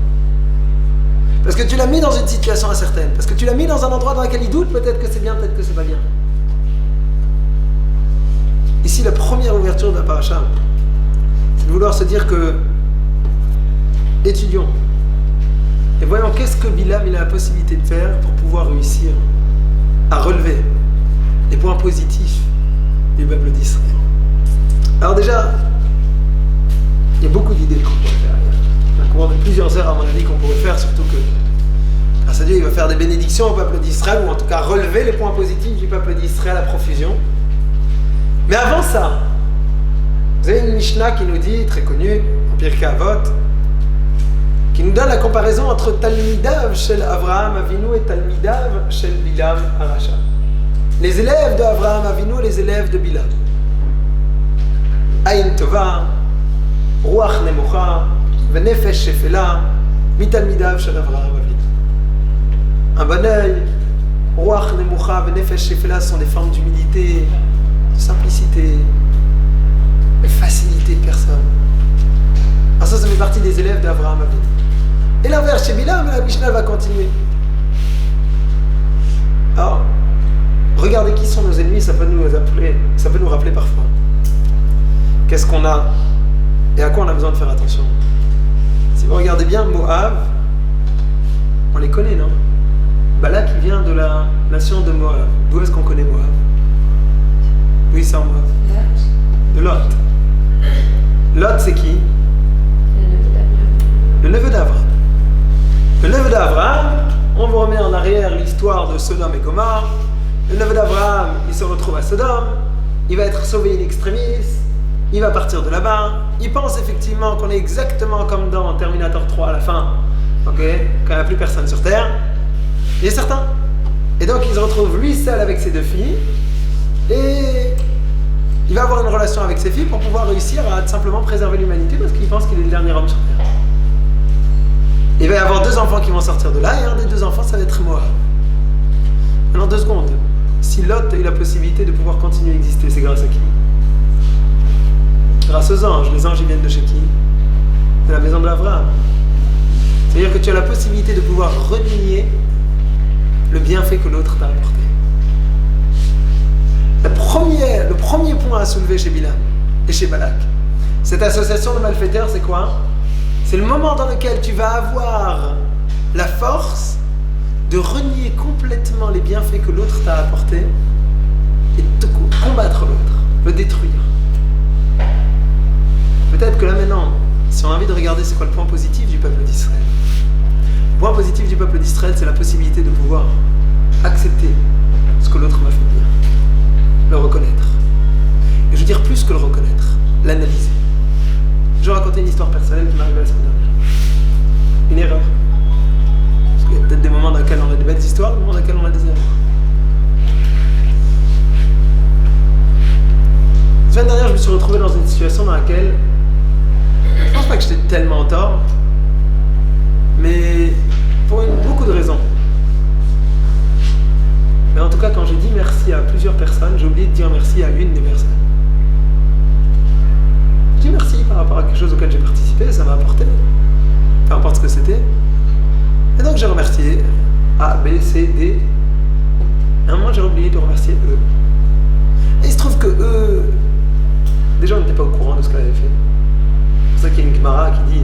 Parce que tu l'as mis dans une situation incertaine. Parce que tu l'as mis dans un endroit dans lequel il doute, peut-être que c'est bien, peut-être que c'est pas bien. Ici, la première ouverture de la paracha, c'est de vouloir se dire que, étudions, et voyons qu'est-ce que Bilam il a la possibilité de faire pour pouvoir réussir à relever les points positifs du peuple d'Israël. Alors déjà, il y a beaucoup d'idées qu'on pourrait faire. Il y a un cours de plusieurs heures à mon avis qu'on pourrait faire, surtout que grâce à Dieu il va faire des bénédictions au peuple d'Israël, ou en tout cas relever les points positifs du peuple d'Israël à profusion. Mais avant ça, vous avez une Mishnah qui nous dit, très connue, en Pirkei Avot, qui nous donne la comparaison entre Talmidav shel Avraham Avinu et Talmidav shel Bilam Arasha. Les élèves de Avraham Avinu et les élèves de Bilam. Ayin Tova, Ruach Nemocha, Venefesh Shefela, Mitalmidav shel Avraham Avinu. Un bon œil, Ruach Nemocha, Venefesh Shefela sont des formes d'humilité, de simplicité, de facilité de personne. Alors ça fait partie des élèves d'Avraham Avinu. Et l'inverse chez Bilam, la Mishnah va continuer. Alors, regardez qui sont nos ennemis, ça peut nous rappeler parfois. Qu'est-ce qu'on a et à quoi on a besoin de faire attention. Si vous regardez bien, Moab, on les connaît, non? Balak, il vient de la nation de Moab. D'où est-ce qu'on connaît Moab? Oui, c'est en Moab. De Lot. Lot, c'est qui? Le neveu d'Abraham. Le neveu d'Abraham, on vous remet en arrière l'histoire de Sodome et Gomorrhe. Le neveu d'Abraham, il se retrouve à Sodome, il va être sauvé in extremis, il va partir de là-bas. Il pense effectivement qu'on est exactement comme dans Terminator 3 à la fin, ok, quand il n'y a plus personne sur Terre. Il est certain. Et donc il se retrouve lui seul avec ses deux filles, et il va avoir une relation avec ses filles pour pouvoir réussir à simplement préserver l'humanité parce qu'il pense qu'il est le dernier homme sur Terre. Il va y avoir 2 enfants qui vont sortir de là, et un des 2 enfants, ça va être Moab. Alors 2 secondes. Si Lot a eu la possibilité de pouvoir continuer à exister, c'est grâce à qui? grâce aux anges. Les anges, ils viennent de chez qui? De la maison de l'Abraham. C'est-à-dire que tu as la possibilité de pouvoir renier le bienfait que l'autre t'a apporté. Le premier point à soulever chez Bilam et chez Balak, cette association de malfaiteurs, c'est quoi? C'est le moment dans lequel tu vas avoir la force de renier complètement les bienfaits que l'autre t'a apportés et de combattre l'autre, le détruire. Peut-être que là maintenant, si on a envie de regarder c'est quoi le point positif du peuple d'Israël, le point positif du peuple d'Israël, c'est la possibilité de pouvoir accepter ce que l'autre m'a fait dire, le reconnaître. Et je veux dire plus que le reconnaître, l'analyser. Je vais raconter une histoire personnelle qui m'est arrivée la semaine dernière. Une erreur. Parce qu'il y a peut-être des moments dans lesquels on a des belles histoires, des moments dans lesquels on a des erreurs. La semaine dernière, je me suis retrouvé dans une situation dans laquelle je pense pas que j'étais tellement en tort, mais pour beaucoup de raisons. Mais en tout cas, quand j'ai dit merci à plusieurs personnes, j'ai oublié de dire merci à une des personnes. Je dis merci par rapport à quelque chose auquel j'ai participé, ça m'a apporté, peu importe ce que c'était. Et donc j'ai remercié A, B, C, D. À un moment, j'ai oublié de remercier E. Et il se trouve que E, déjà on n'était pas au courant de ce qu'elle avait fait. C'est pour ça qu'il y a une Gemara qui dit,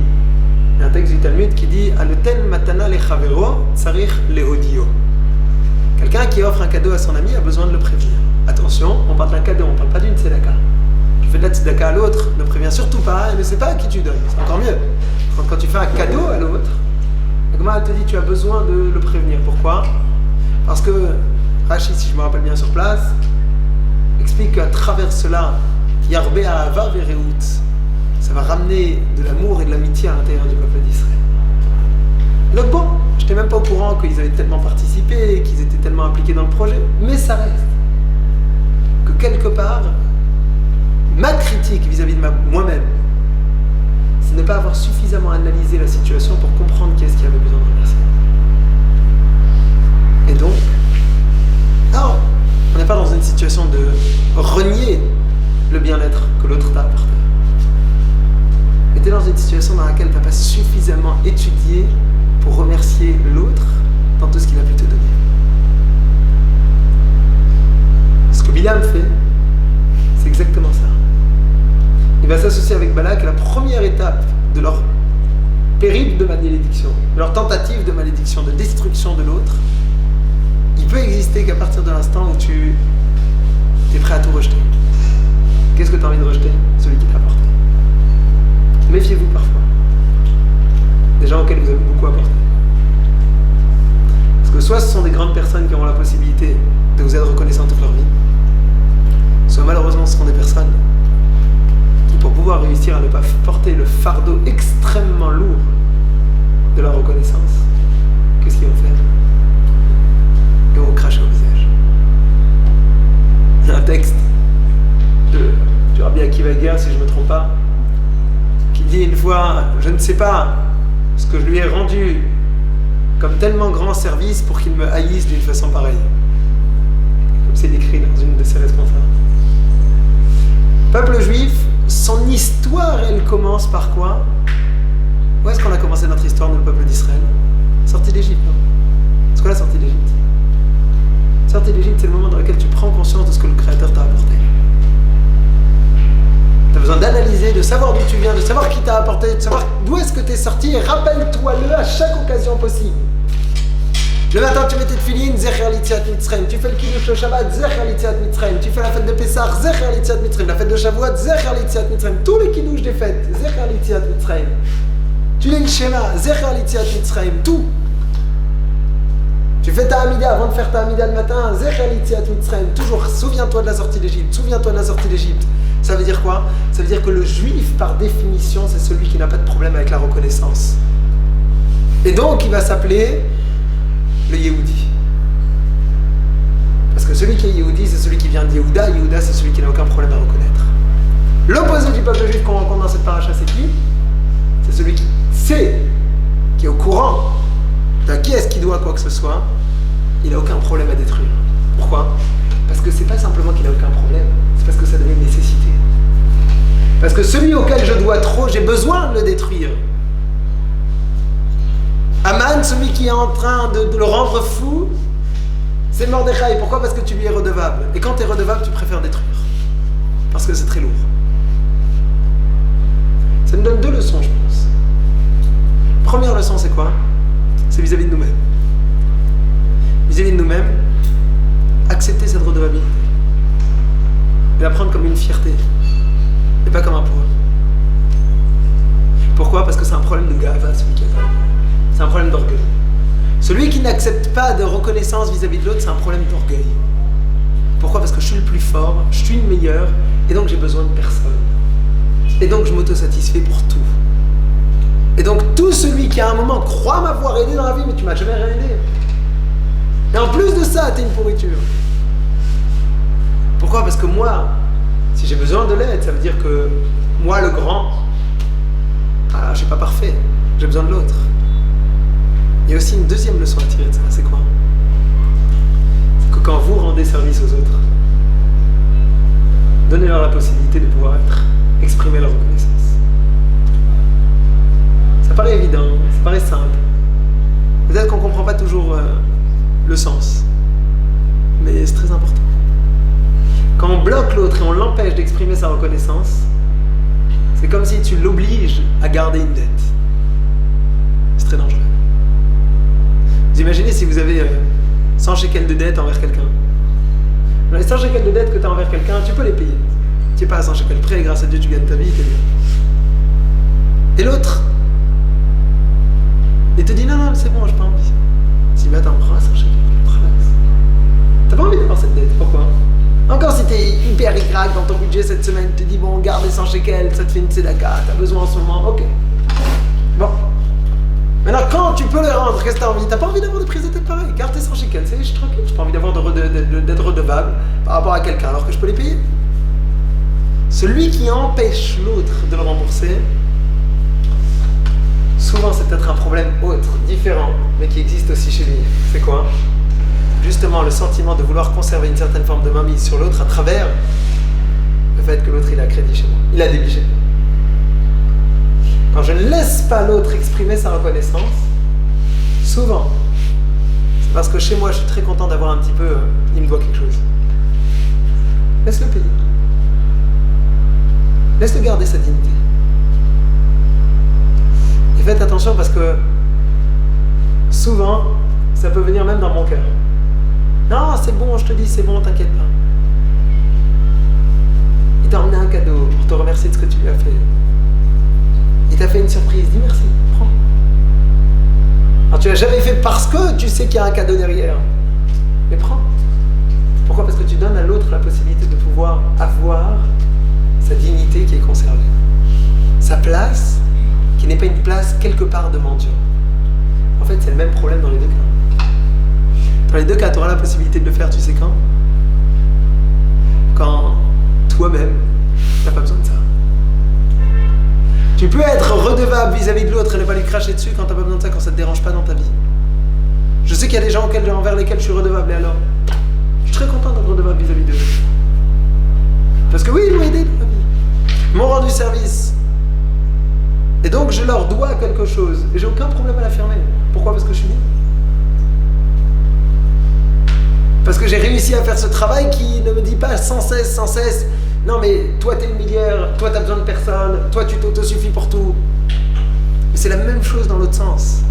il y a un texte du Talmud qui dit Anoten matana lechavero tsarich lehodio. Quelqu'un qui offre un cadeau à son ami a besoin de le prévenir. Attention, on parle d'un cadeau, on ne parle pas d'une tzedaka. Tu fais de la tzedaka à l'autre, ne préviens surtout pas, et ne sais pas à qui tu donnes. C'est encore mieux. Quand tu fais un cadeau à l'autre, la Gemara te dit tu as besoin de le prévenir. Pourquoi? Parce que Rashi, si je me rappelle bien sur place, explique qu'à travers cela, Yarbe Ahava Vereut, ça va ramener de l'amour et de l'amitié à l'intérieur du peuple d'Israël. Donc bon, je n'étais même pas au courant qu'ils avaient tellement participé, qu'ils étaient tellement impliqués dans le projet, mais ça reste que quelque part, ma critique vis-à-vis de moi-même, c'est de ne pas avoir suffisamment analysé la situation pour comprendre qui est-ce qui avait besoin de remercier. Et donc, alors, on n'est pas dans une situation de renier le bien-être que l'autre t'a apporté. Mais tu es dans une situation dans laquelle tu n'as pas suffisamment étudié pour remercier l'autre dans tout ce qu'il a pu te donner. Ce que Bilam fait, c'est exactement ça. Il va s'associer avec Balak, et la première étape de leur périple de malédiction, de leur tentative de malédiction, de destruction de l'autre, il peut exister qu'à partir de l'instant où tu es prêt à tout rejeter. Qu'est-ce que tu as envie de rejeter? Celui qui t'a apporté. Méfiez-vous parfois des gens auxquels vous avez beaucoup apporté. Parce que soit ce sont des grandes personnes qui auront la possibilité de vous être reconnaissants toute leur vie, soit malheureusement ce seront des personnes qui, pour pouvoir réussir à ne pas porter le fardeau extrêmement lourd de leur reconnaissance, qu'est-ce qu'ils vont faire? Ils vont cracher au visage. Il y a un texte du Rabbi Akiva Eger, si je ne me trompe pas, qui dit une fois, je ne sais pas ce que je lui ai rendu comme tellement grand service pour qu'il me haïsse d'une façon pareille. Comme c'est décrit dans une de ses responsables. Peuple juif, son histoire, elle commence par quoi? Où est-ce qu'on a commencé notre histoire de le peuple d'Israël? Sortie d'Égypte, non? C'est quoi la sortie d'Égypte? Sortie d'Égypte, c'est le moment dans lequel tu prends conscience de ce que le Créateur t'a apporté. Tu as besoin d'analyser, de savoir d'où tu viens, de savoir qui t'a apporté, de savoir d'où est-ce que tu es sorti, et rappelle-toi-le à chaque occasion possible. Le matin, tu mets tes tefilines, Zecher Litziat Mitzrayim. Tu fais le kiddush le Shabbat, Zecher Litziat Mitzrayim. Tu fais la fête de Pessah, Zecher Litziat Mitzrayim. La fête de Shavuot, Zecher Litziat Mitzrayim. Tous les kiddush des fêtes, Zecher Litziat Mitzrayim. Tu lis le schéma, Zecher Litziat Mitzrayim, tout. Tu fais ta Hamida avant de faire ta Hamida le matin, Zecher Litziat Mitzrayim. Toujours, souviens-toi de la sortie d'Égypte, souviens-toi de la sortie d'Égypte. Ça veut dire quoi? Ça veut dire que le juif, par définition, c'est celui qui n'a pas de problème avec la reconnaissance. Et donc, il va s'appeler le Yehudi. Parce que celui qui est Yehudi, c'est celui qui vient de Yehuda. Yehuda, c'est celui qui n'a aucun problème à reconnaître. L'opposé du peuple juif qu'on rencontre dans cette paracha, c'est qui? C'est celui qui sait, qui est au courant de qui est-ce qui doit quoi que ce soit. Il n'a aucun problème à détruire. Pourquoi? Parce que c'est pas simplement qu'il n'a aucun problème, c'est parce que ça devient une nécessité. Parce que celui auquel je dois trop, j'ai besoin de le détruire. Aman, celui qui est en train de le rendre fou, c'est Mordechai. Pourquoi? Parce que tu lui es redevable. Et quand tu es redevable, tu préfères détruire. Parce que c'est très lourd. Ça nous donne deux leçons, je pense. Première leçon, c'est quoi? C'est vis-à-vis de nous-mêmes. Vis-à-vis de nous-mêmes, accepter cette redevabilité. Et la prendre comme une fierté. Et pas comme un poids. Pourquoi? Parce que c'est un problème de gava, celui qui a pas. C'est un problème d'orgueil. Celui qui n'accepte pas de reconnaissance vis-à-vis de l'autre, c'est un problème d'orgueil. Pourquoi? Parce que je suis le plus fort, je suis le meilleur, et donc j'ai besoin de personne. Et donc je m'autosatisfais pour tout. Et donc tout celui qui à un moment croit m'avoir aidé dans la vie, mais tu m'as jamais rien aidé. Et en plus de ça, t'es une pourriture. Pourquoi? Parce que moi, si j'ai besoin de l'aide, ça veut dire que moi, le grand, je suis pas parfait, j'ai besoin de l'autre. Il y a aussi une deuxième leçon à tirer de ça, c'est quoi? C'est que quand vous rendez service aux autres, donnez-leur la possibilité de pouvoir exprimer leur reconnaissance. Ça paraît évident, ça paraît simple. Peut-être qu'on ne comprend pas toujours le sens, mais c'est très important. Quand on bloque l'autre et on l'empêche d'exprimer sa reconnaissance, c'est comme si tu l'obliges à garder une dette. C'est très dangereux. Vous imaginez si vous avez 100 shekels de dette envers quelqu'un. Les 100 shekels de dette que tu as envers quelqu'un, tu peux les payer. Tu n'es pas à 100 shekels près, grâce à Dieu, tu gagnes ta vie, t'es bien. Et l'autre, il te dit non, c'est bon, j'ai pas envie. Tu dis, mais attends, prends 100 shekels, t'as pas envie d'avoir cette dette, pourquoi? Encore si t'es hyper ric-rac dans ton budget cette semaine, tu te dis bon, garde les 100 shekels, ça te fait une tzedaka, t'as besoin en ce moment, ok. Bon. Maintenant, quand tu peux les rendre, qu'est-ce que t'as envie? T'as pas envie d'avoir des prises de tête pareilles, garde tes 100 shekels, je suis tranquille, j'ai pas envie d'avoir d'être redevable par rapport à quelqu'un alors que je peux les payer. Celui qui empêche l'autre de le rembourser, souvent c'est peut-être un problème autre, différent, mais qui existe aussi chez lui. C'est quoi? Justement le sentiment de vouloir conserver une certaine forme de mainmise sur l'autre à travers le fait que l'autre il a crédit chez moi, il a débit chez moi. Quand je ne laisse pas l'autre exprimer sa reconnaissance, souvent, c'est parce que chez moi je suis très content d'avoir un petit peu, il me doit quelque chose. Laisse-le payer. Laisse-le garder sa dignité. Et faites attention parce que souvent, ça peut venir même dans mon cœur. Non, c'est bon, je te dis, c'est bon, t'inquiète pas. Il t'a emmené un cadeau pour te remercier de ce que tu lui as fait. Il t'a fait une surprise, dis merci, prends. Alors tu l'as jamais fait parce que tu sais qu'il y a un cadeau derrière. Mais prends. Pourquoi? Parce que tu donnes à l'autre la possibilité de pouvoir avoir sa dignité qui est conservée. Sa place qui n'est pas une place quelque part de mendiant. En fait, c'est le même problème dans les deux cas. Dans les deux cas, tu auras la possibilité de le faire, tu sais quand? Quand toi-même, tu n'as pas besoin de ça. Tu peux être redevable vis-à-vis de l'autre et ne pas lui cracher dessus quand tu n'as pas besoin de ça, quand ça ne te dérange pas dans ta vie. Je sais qu'il y a des gens envers lesquels je suis redevable, et alors? Je suis très content d'être redevable vis-à-vis d'eux. Parce que oui, ils m'ont aidé dans ma vie. Ils m'ont rendu service. Et donc je leur dois quelque chose. Et j'ai aucun problème à l'affirmer. Pourquoi? Parce que je suis libre. Parce que j'ai réussi à faire ce travail qui ne me dit pas sans cesse, non mais toi t'es une millière, toi t'as besoin de personne, toi tu t'autosuffis pour tout. Mais c'est la même chose dans l'autre sens.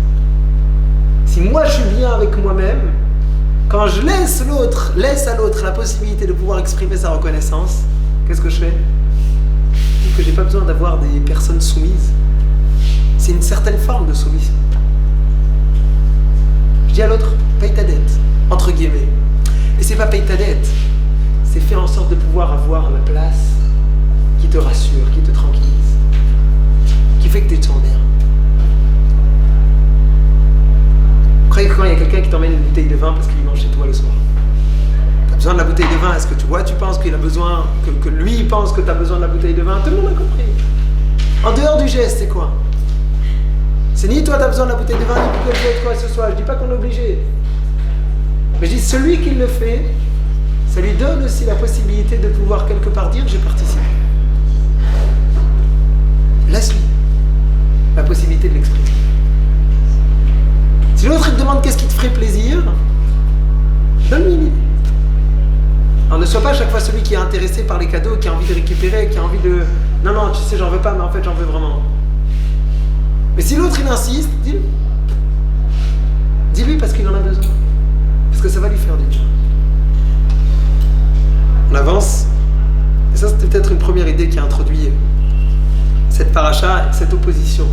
Si moi je suis bien avec moi-même, quand je laisse à l'autre la possibilité de pouvoir exprimer sa reconnaissance, qu'est-ce que je fais? Je dis que j'ai pas besoin d'avoir des personnes soumises. C'est une certaine forme de soumission. Je dis à l'autre, paye ta dette, entre guillemets. Et c'est pas paye ta dette, c'est faire en sorte de pouvoir avoir la place qui te rassure, qui te tranquillise, qui fait que tu te sens bien. Vous croyez que quand il y a quelqu'un qui t'emmène une bouteille de vin parce qu'il mange chez toi le soir, tu as besoin de la bouteille de vin, est-ce que tu vois, tu penses qu'il a besoin, que lui pense que tu as besoin de la bouteille de vin? Tout le monde a compris. En dehors du geste, c'est quoi? C'est ni toi tu as besoin de la bouteille de vin, ni quelque quoi que ce soit. Je dis pas qu'on est obligé. Mais je dis, celui qui le fait, ça lui donne aussi la possibilité de pouvoir quelque part dire j'ai participé. laisse-lui la possibilité de l'exprimer. Si l'autre il te demande qu'est-ce qui te ferait plaisir, donne-lui une idée. Alors ne sois pas à chaque fois celui qui est intéressé par les cadeaux, qui a envie de récupérer, qui a envie de... Non, non, tu sais, j'en veux pas, mais en fait, j'en veux vraiment. Mais si l'autre, il insiste, dis-lui. Dis-lui parce qu'il en a besoin. Parce que ça va lui faire du bien. On avance. Et ça, c'était peut-être une première idée qui a introduit cette paracha, cette opposition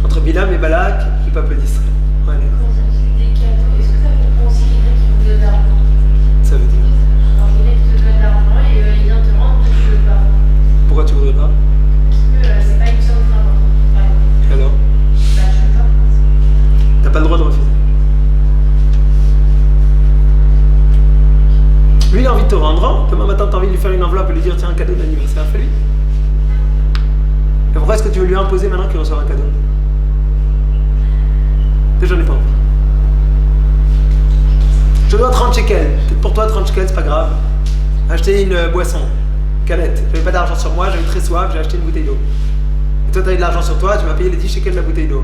entre Bilam et Balak, le peuple d'Israël. Ouais, des cadeaux, est-ce que ça comprend aussi quelqu'un qui vous donne de l'argent? ça veut dire. Alors, quelqu'un qui te donne de l'argent et il vient te rendre, tu ne veux pas. Pourquoi tu voudrais pas? Parce que c'est pas une somme très importante. Et alors? Bah, je veux pas. T'as pas le droit de refuser. Lui, il a envie de te rendre. Demain matin, t'as envie de lui faire une enveloppe et lui dire tiens, un cadeau d'anniversaire, fais-lui. Et pourquoi est-ce que tu veux lui imposer maintenant qu'il reçoit un cadeau? Déjà, j'en ai pas envie. Je dois 30 shekels. Peut-être pour toi, 30 shekels, c'est pas grave. Acheter une boisson, canette. J'avais pas d'argent sur moi, j'avais très soif, j'ai acheté une bouteille d'eau. Et toi, t'avais de l'argent sur toi, tu m'as payé les 10 shekels de la bouteille d'eau.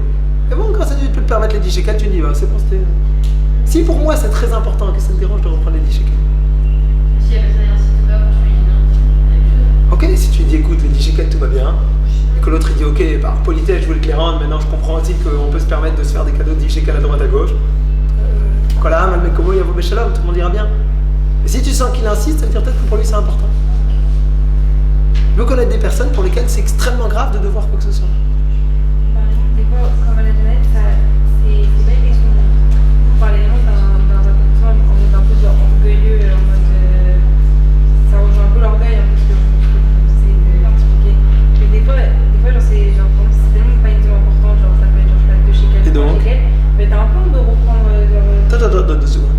Et bon, grâce à Dieu, tu peux te permettre les 10 shekels, tu me dis, bah, c'est bon, c'était... Si pour moi, c'est très important, que ça me dérange de reprendre les 10 shekels. Si elle n'insiste pas quand tu lui dis non, Ok, si tu lui dis, écoute, les 10 shekels, tout va bien. Et que l'autre, il dit, ok, par politesse, je voulais te les rendre, maintenant je comprends aussi qu'on peut se permettre de se faire des cadeaux de 10 shekels à droite à gauche. Voilà, mal mekomo, yavo beshalom, tout le monde ira bien. Et si tu sens qu'il insiste, ça veut dire peut-être que pour lui c'est important. Je veux connaître des personnes pour lesquelles c'est extrêmement grave de devoir quoi que ce soit. Par exemple, des fois, comme à la jeunesse, c'est pas une question. Vous parlez vraiment d'un comportement en mode un peu genre orgueilleux, en mode. Ça rejoint un peu l'orgueil, un peu ce que vous essayez d'expliquer. Mais des fois genre, c'est genre, pour moi, c'est tellement pas une question importante, genre, ça peut être genre, je sais pas, 2 shekels, Et donc 3 shekels. Mais t'as un peu envie de reprendre. Attends, 2 secondes.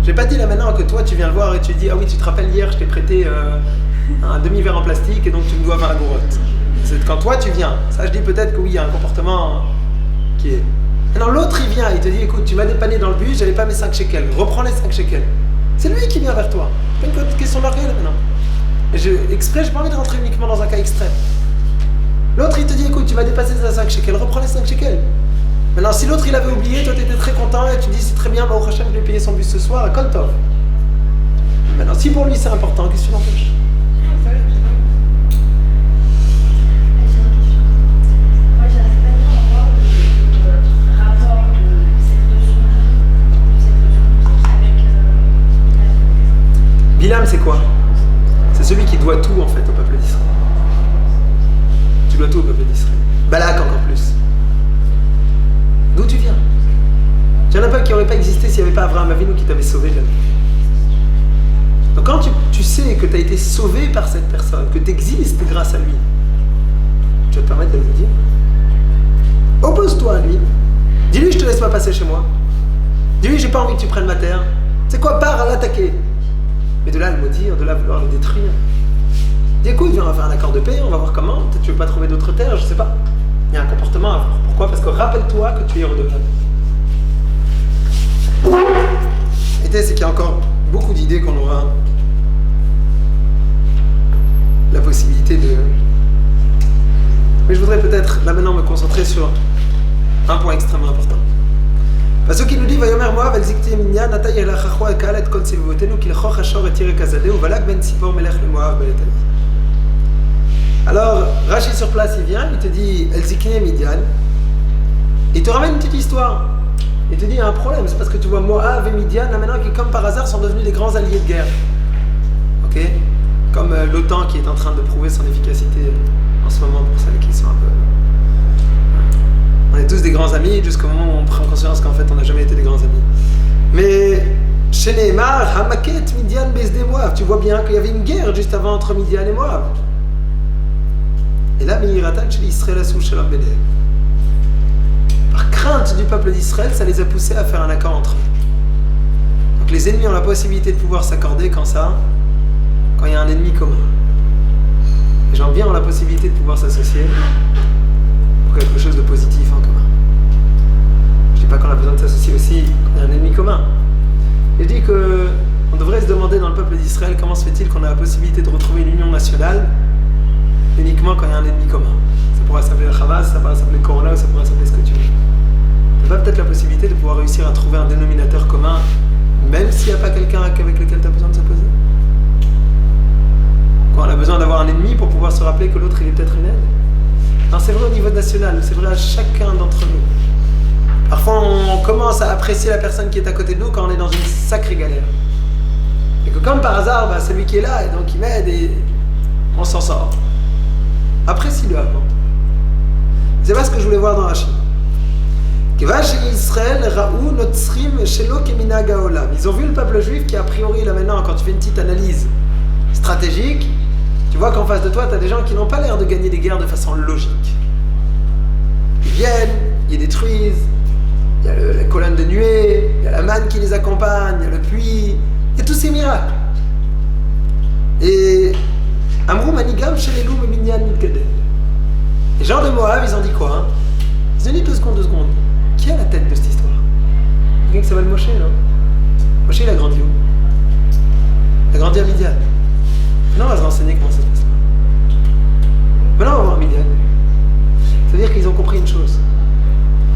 J'ai pas dit là maintenant que toi tu viens le voir et tu dis ah oui, tu te rappelles hier, je t'ai prêté un demi-verre en plastique et donc tu me dois 20 agourottes. C'est quand toi tu viens. Ça, je dis peut-être que oui, il y a un comportement qui est. Alors l'autre il vient, il te dit écoute, tu m'as dépanné dans le bus, j'avais pas mes 5 shekels, reprends les 5 shekels. C'est lui qui vient vers toi. C'est pas une question d'orgueil là maintenant. Et exprès, j'ai pas envie de rentrer uniquement dans un cas extrême. L'autre il te dit écoute, tu m'as dépassé les 5 shekels, reprends les 5 shekels. Maintenant, si l'autre il avait oublié, toi tu étais très content et tu dis c'est très bien, bah au Hachem, je vais payer son bus ce soir à Koltov. Maintenant, si pour lui c'est important, qu'est-ce que tu l'empêches? moi j'arrive pas bien à voir le rapport de cette notion avec Bilam, c'est quoi? C'est celui qui doit tout en fait au peuple d'Israël. Tu dois tout au peuple d'Israël. Balak encore plus. D'où tu viens? Il y en a pas qui n'aurait pas existé s'il n'y avait pas Abraham Avinu qui t'avait sauvé de la vie. Donc quand tu sais que tu as été sauvé par cette personne, que tu existes grâce à lui, tu vas te permettre de lui dire. Oppose-toi à lui. Dis-lui je te laisse pas passer chez moi. Dis-lui j'ai pas envie que tu prennes ma terre. C'est quoi? Pars à l'attaquer. Mais de là à le maudire, de là à vouloir le détruire. Dis écoute, viens, on va faire un accord de paix, on va voir comment. Peut-être tu veux pas trouver d'autres terres, je sais pas. Il y a un comportement à avoir. Pourquoi? Parce que rappelle-toi que tu es redevable. L'idée, c'est qu'il y a encore beaucoup d'idées qu'on aura la possibilité de... Mais je voudrais peut-être, là maintenant, me concentrer sur un point extrêmement important. Parce qu'il nous dit, Vayomer Moav, el zikti minyan, atay el achachwa ekal et kol tzivotenu, kil choch hashor et tirek azadeh, ou valak ben tzipor melech le Moav beletani. Alors, Rashi sur place, il vient, il te dit El Zikne Midian, il te ramène une petite histoire. Il te dit il y a un problème, c'est parce que tu vois Moab et Midian, là maintenant, qui comme par hasard sont devenus des grands alliés de guerre. Ok? Comme l'OTAN qui est en train de prouver son efficacité en ce moment pour celles qui sont un peu. On est tous des grands amis jusqu'au moment où on prend conscience qu'en fait on n'a jamais été des grands amis. Mais chez Nehemar, Hamaket, Midian, Besde, Moab, tu vois bien qu'il y avait une guerre juste avant entre Midian et Moab. Et là, par crainte du peuple d'Israël, ça les a poussés à faire un accord entre eux. Donc les ennemis ont la possibilité de pouvoir s'accorder quand il y a un ennemi commun. Les gens bien ont la possibilité de pouvoir s'associer pour quelque chose de positif en commun. Je ne dis pas qu'on a besoin de s'associer aussi quand il y a un ennemi commun. Je dis qu'on devrait se demander dans le peuple d'Israël comment se fait-il qu'on a la possibilité de retrouver une union nationale uniquement quand il y a un ennemi commun. Ça pourrait s'appeler le Hamas, ça pourrait s'appeler le Corona, ou ça pourrait s'appeler ce que tu veux. Tu as peut-être la possibilité de pouvoir réussir à trouver un dénominateur commun, même s'il n'y a pas quelqu'un avec lequel tu as besoin de s'opposer. Quand on a besoin d'avoir un ennemi pour pouvoir se rappeler que l'autre il est peut-être une aide. Non, c'est vrai au niveau national, c'est vrai à chacun d'entre nous. Parfois on commence à apprécier la personne qui est à côté de nous quand on est dans une sacrée galère. Et que comme par hasard, c'est lui qui est là et donc il m'aide et on s'en sort. Apprécie-le avant. C'est pas ce que je voulais voir dans Rashi. Ils ont vu le peuple juif qui a priori là maintenant, quand tu fais une petite analyse stratégique, tu vois qu'en face de toi, tu as des gens qui n'ont pas l'air de gagner des guerres de façon logique. Ils viennent, ils détruisent, il y a la colonne de nuée, il y a la manne qui les accompagne, il y a le puits, il y a tous ces miracles. Et Amrou Manigam chez les loups Minyan Mikadel. Les gens de Moab, ils ont dit quoi Ils ont dit 2 secondes. Qui est à la tête de cette histoire? Quelqu'un qui s'appelle Moshe, non? Moshe, il a grandi où? Il a grandi à Midian. Maintenant, on va se renseigner comment ça se passe là. Maintenant, on va voir Midian. C'est-à-dire qu'ils ont compris une chose.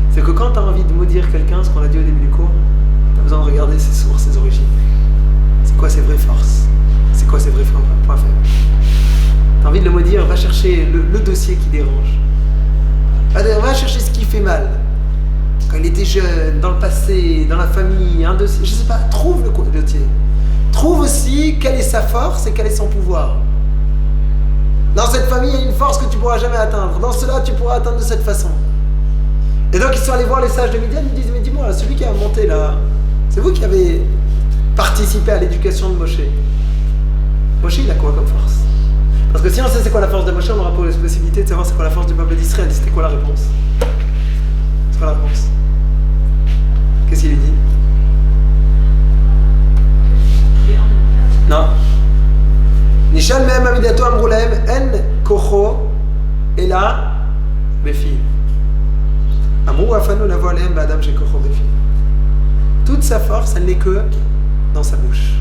C'est que quand tu as envie de maudire quelqu'un, ce qu'on a dit au début du cours, tu as besoin de regarder ses sources, ses origines. C'est quoi ses vraies forces? C'est quoi ses vrais points faibles? Tu as envie de le maudire, va chercher le dossier qui dérange. Va chercher ce qui fait mal. Quand il était jeune, dans le passé, dans la famille, un dossier, je sais pas, trouve le dossier. Trouve aussi quelle est sa force et quel est son pouvoir. Dans cette famille, il y a une force que tu ne pourras jamais atteindre. Dans cela, tu pourras atteindre de cette façon. Et donc, ils sont allés voir les sages de Midian, ils disent, mais dis-moi, celui qui a monté là, c'est vous qui avez participé à l'éducation de Moshe. Moshe, il a quoi comme force? Parce que si on sait c'est quoi la force de Moshe, on aura pas la possibilité de savoir c'est quoi la force du peuple d'Israël. C'était quoi la réponse? C'est quoi la réponse? Qu'est-ce qu'il lui dit? Non. Nishal mehem amidato amrulem en kocho ela befi. Amrou afanu lavo alehem ba'adam shekocho befi. Toute sa force, elle n'est que dans sa bouche.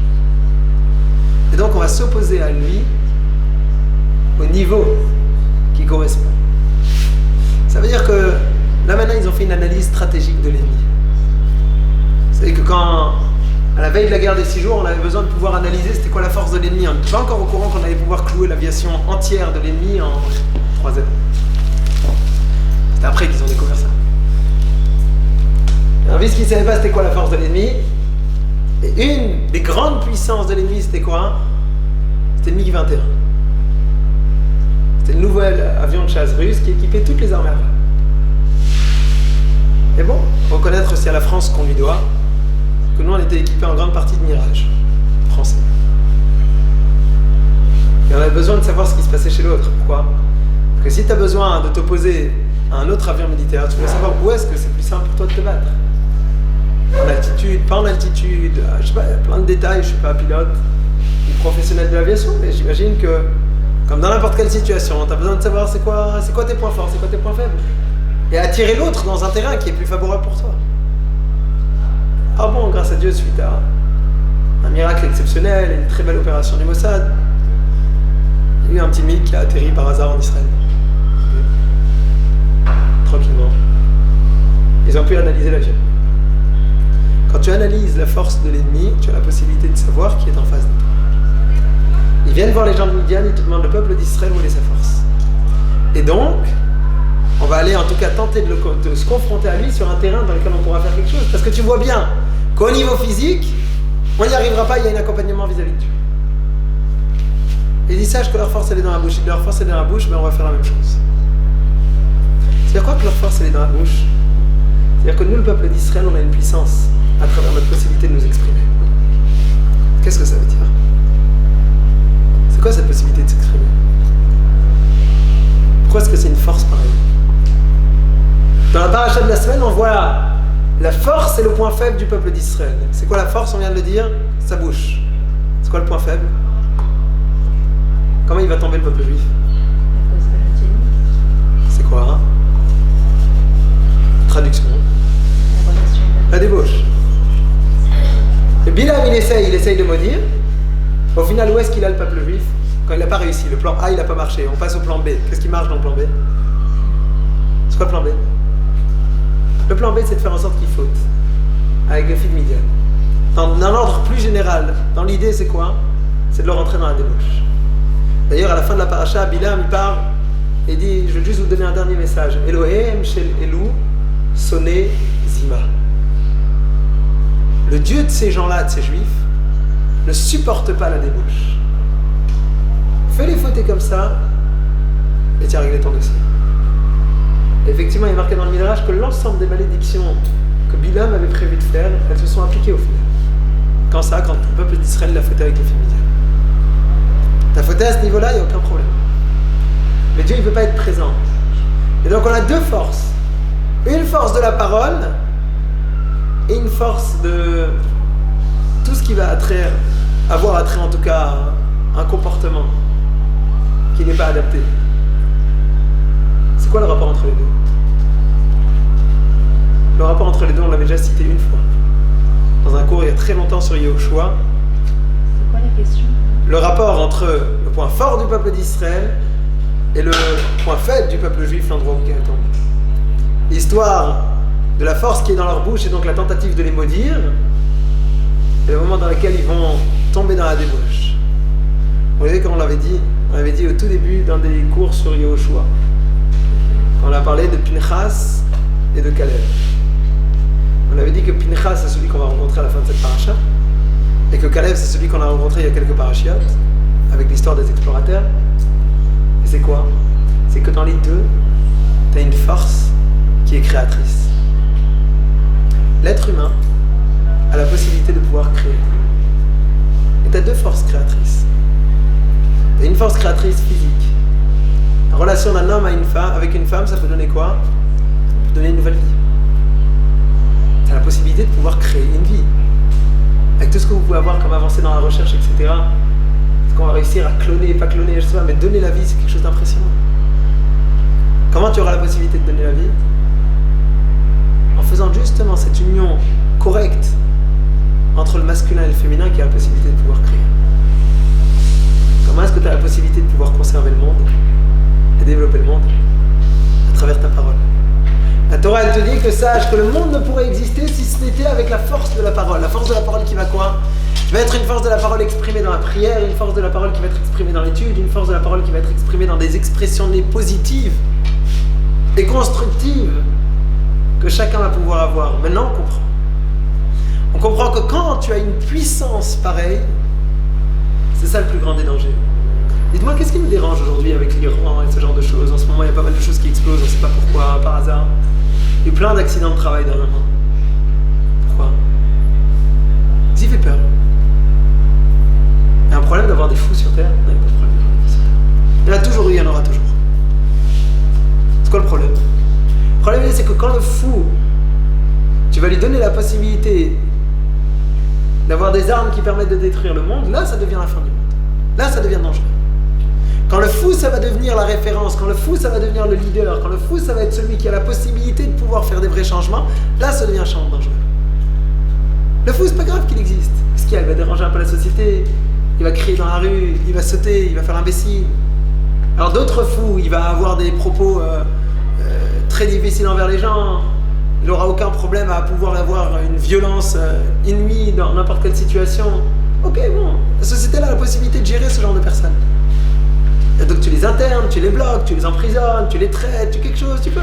Et donc on va s'opposer à lui au niveau qui correspond. Ça veut dire que là maintenant ils ont fait une analyse stratégique de l'ennemi. C'est que quand, à la veille de la guerre des 6 jours, on avait besoin de pouvoir analyser c'était quoi la force de l'ennemi. On n'était pas encore au courant qu'on allait pouvoir clouer l'aviation entière de l'ennemi en 3 heures. C'est après qu'ils ont découvert ça. Alors vu ce qu'ils ne savaient pas c'était quoi la force de l'ennemi, et une des grandes puissances de l'ennemi c'était quoi? C'était le MiG-21. C'était le nouvel avion de chasse russe qui équipait toutes les armées arabes. Et bon, reconnaître aussi à la France qu'on lui doit, que nous on était équipés en grande partie de Mirage français. Et on avait besoin de savoir ce qui se passait chez l'autre. Pourquoi? Parce que si tu as besoin de t'opposer à un autre avion militaire, tu veux savoir où est-ce que c'est plus simple pour toi de te battre. En altitude, pas en altitude, je sais pas, il y a plein de détails, je suis pas pilote ni professionnel de l'aviation, mais j'imagine que, comme dans n'importe quelle situation, tu as besoin de savoir c'est quoi tes points forts, c'est quoi tes points faibles. Et attirer l'autre dans un terrain qui est plus favorable pour toi. Ah bon, grâce à Dieu, suite à un miracle exceptionnel et une très belle opération du Mossad, il y a eu un petit MiG qui a atterri par hasard en Israël. Tranquillement. Ils ont pu analyser l'avion. Quand tu analyses la force de l'ennemi, tu as la possibilité de savoir qui est en face de toi. Ils viennent voir les gens de Midian, ils te demandent le peuple d'Israël où est sa force. Et donc, on va aller en tout cas tenter de se confronter à lui sur un terrain dans lequel on pourra faire quelque chose. Parce que tu vois bien qu'au niveau physique, on n'y arrivera pas, il y a un accompagnement vis-à-vis de Dieu. Et ils sachent que leur force elle est dans la bouche. Si leur force elle est dans la bouche, mais on va faire la même chose. C'est-à-dire quoi que leur force elle est dans la bouche? C'est-à-dire que nous, le peuple d'Israël, on a une puissance à travers notre possibilité de nous exprimer. Qu'est-ce que ça veut dire? C'est quoi cette possibilité de s'exprimer? Pourquoi est-ce que c'est une force pareille? Dans la paracha de la semaine, on voit la force et le point faible du peuple d'Israël. C'est quoi la force? On vient de le dire, sa bouche. C'est quoi le point faible? Comment il va tomber le peuple juif? C'est quoi hein? Traduction. La débauche. Et Bilam il essaye de maudire. Au final, où est-ce qu'il a le peuple juif? quand il n'a pas réussi, le plan A il n'a pas marché, on passe au plan B. Qu'est-ce qui marche dans le plan B? C'est quoi le plan B? Le plan B, c'est de faire en sorte qu'il faute avec les filles de Midian. Dans un ordre plus général, dans l'idée, c'est quoi? C'est de le rentrer dans la débauche. D'ailleurs, à la fin de la paracha, Bilam il part et dit, je vais juste vous donner un dernier message. Elohim shel Elou soné zima. Le Dieu de ces gens-là, de ces juifs, ne supporte pas la débauche. Fais-les fauter comme ça et tu as réglé ton dossier. Et effectivement, il est marqué dans le Midrash que l'ensemble des malédictions que Bilam avait prévu de faire, elles se sont appliquées au final. Quand le peuple d'Israël l'a fauté avec les filles de Midian. T'as fauté à ce niveau-là, il n'y a aucun problème. Mais Dieu, il ne veut pas être présent. Et donc on a deux forces. Une force de la parole et une force de tout ce qui va avoir attrait en tout cas à un comportement qui n'est pas adapté. C'est quoi le rapport entre les deux? Le rapport entre les deux, on l'avait déjà cité une fois. Dans un cours il y a très longtemps sur Yehoshua. C'est quoi la question? Le rapport entre le point fort du peuple d'Israël et le point faible du peuple juif, l'endroit où il est tombé. L'histoire de la force qui est dans leur bouche et donc la tentative de les maudire, et le moment dans lequel ils vont tomber dans la débauche. Vous voyez comme on l'avait dit au tout début dans des cours sur Yehoshua. On a parlé de Pinchas et de Caleb. On avait dit que Pinchas c'est celui qu'on va rencontrer à la fin de cette paracha, et que Caleb c'est celui qu'on a rencontré il y a quelques parachiotes, avec l'histoire des explorateurs. Et c'est quoi? C'est que dans les deux, tu as une force qui est créatrice. L'être humain a la possibilité de pouvoir créer. Et tu as deux forces créatrices. Tu as une force créatrice physique. La relation d'un homme avec une femme, ça peut donner quoi? Ça peut donner une nouvelle vie. Tu as la possibilité de pouvoir créer une vie. Avec tout ce que vous pouvez avoir comme avancée dans la recherche, etc. Est-ce qu'on va réussir à cloner, pas cloner, je sais pas, mais donner la vie, c'est quelque chose d'impressionnant. Comment tu auras la possibilité de donner la vie? En faisant justement cette union correcte entre le masculin et le féminin qui a la possibilité de pouvoir créer. Comment est-ce que tu as la possibilité de pouvoir conserver le monde et développer le monde? À travers ta parole. La Torah, elle te dit que sache que le monde ne pourrait exister si ce n'était avec la force de la parole. La force de la parole qui va quoi? Qui va être une force de la parole exprimée dans la prière, une force de la parole qui va être exprimée dans l'étude, une force de la parole qui va être exprimée dans des expressions positives et constructives que chacun va pouvoir avoir. Maintenant, on comprend. On comprend que quand tu as une puissance pareille, c'est ça le plus grand des dangers. Dites-moi, qu'est-ce qui nous dérange aujourd'hui avec l'Iran et ce genre de choses? En ce moment, il y a pas mal de choses qui explosent, on ne sait pas pourquoi, par hasard. Il y a eu plein d'accidents de travail dernièrement. Pourquoi? Ça fait peur. Il y a un problème d'avoir des fous sur Terre? Non, il n'y a pas de problème d'avoir des fous sur Terre. Il y en a toujours eu, il y en aura toujours. C'est quoi le problème? Le problème, c'est que quand le fou, tu vas lui donner la possibilité d'avoir des armes qui permettent de détruire le monde, là, ça devient la fin du monde. Là, ça devient dangereux. Quand le fou, ça va devenir la référence, quand le fou, ça va devenir le leader, quand le fou, ça va être celui qui a la possibilité de pouvoir faire des vrais changements, là, ça devient un champ dangereux. Le fou, c'est pas grave qu'il existe. Qu'est-ce qu'il y a? Il va déranger un peu la société, il va crier dans la rue, il va sauter, il va faire l'imbécile. Alors d'autres fous, il va avoir des propos très difficiles envers les gens, il n'aura aucun problème à pouvoir avoir une violence inouïe dans n'importe quelle situation. Ok, bon, la société a la possibilité de gérer ce genre de personnes. Et donc tu les internes, tu les bloques, tu les emprisonnes, tu les traites, tu quelque chose, tu peux.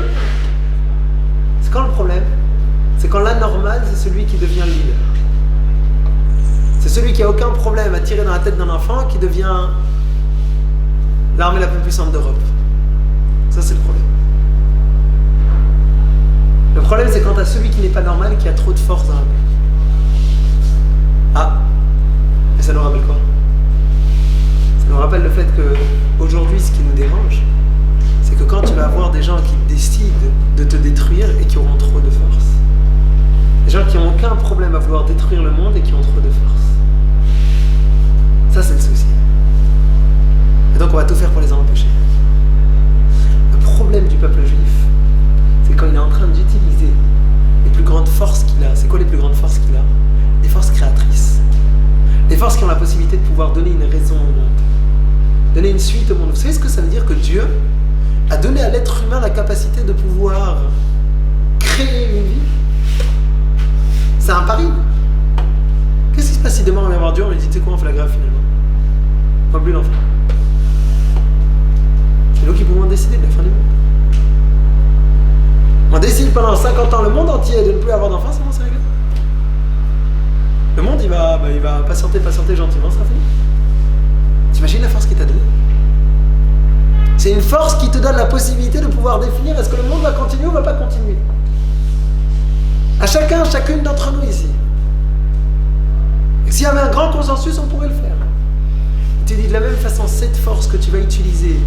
C'est quand le problème? C'est quand l'anormal, c'est celui qui devient le leader. C'est celui qui a aucun problème à tirer dans la tête d'un enfant qui devient l'armée la plus puissante d'Europe. Ça, c'est le problème. Le problème, c'est quand tu as celui qui n'est pas normal, qui a trop de force dans la main. Ah, et ça nous rappelle quoi? Ça nous rappelle le fait qu'aujourd'hui, ce qui nous dérange, c'est que quand tu vas avoir des gens qui décident de te détruire et qui auront trop de force. Des gens qui n'ont aucun problème à vouloir détruire le monde et qui ont trop de force. Ça, c'est le souci. Et donc, on va tout faire pour les en empêcher. Le problème du peuple juif, c'est quand il est en train d'utiliser les plus grandes forces qu'il a. C'est quoi les plus grandes forces qu'il a? Les forces créatrices. Les forces qui ont la possibilité de pouvoir donner une raison au monde. donner une suite au monde. Vous savez ce que ça veut dire que Dieu a donné à l'être humain la capacité de pouvoir créer une vie? C'est un pari. Qu'est-ce qui se passe si demain on vient voir Dieu, on lui dit, tu sais quoi, on fait la grève finalement? On va plus l'enfant. C'est nous qui pouvons décider de la fin du monde. On décide pendant 50 ans le monde entier de ne plus avoir d'enfants, c'est réglé. Le monde, il va patienter gentiment, ça sera fini. T'imagines la force qu'il t'a donnée? C'est une force qui te donne la possibilité de pouvoir définir est-ce que le monde va continuer ou va pas continuer. À chacune d'entre nous ici. Et s'il y avait un grand consensus, on pourrait le faire. Tu dis de la même façon, cette force que tu vas utiliser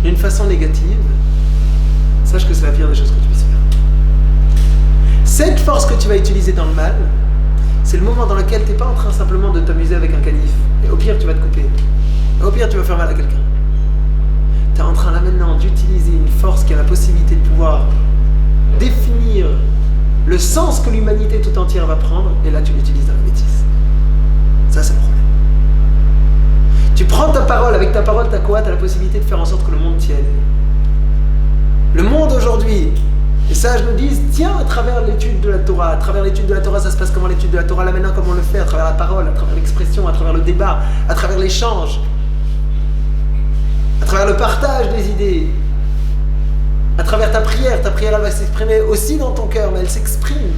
d'une façon négative, sache que c'est la pire des choses que tu puisses faire. Cette force que tu vas utiliser dans le mal, c'est le moment dans lequel tu n'es pas en train simplement de t'amuser avec un canif. Et au pire, tu vas te couper. Et au pire, tu vas faire mal à quelqu'un. Tu es en train là maintenant d'utiliser une force qui a la possibilité de pouvoir définir le sens que l'humanité tout entière va prendre, et là tu l'utilises dans la bêtise. Ça, c'est le problème. Tu prends ta parole, avec ta parole, t'as quoi? T'as la possibilité de faire en sorte que le monde tienne. Le monde aujourd'hui, les sages nous disent, tiens, à travers l'étude de la Torah. À travers l'étude de la Torah, ça se passe comment l'étude de la Torah? Là maintenant, comment on le fait? À travers la parole, à travers l'expression, à travers le débat, à travers l'échange, à travers le partage des idées, à travers ta prière elle va s'exprimer aussi dans ton cœur, mais elle s'exprime.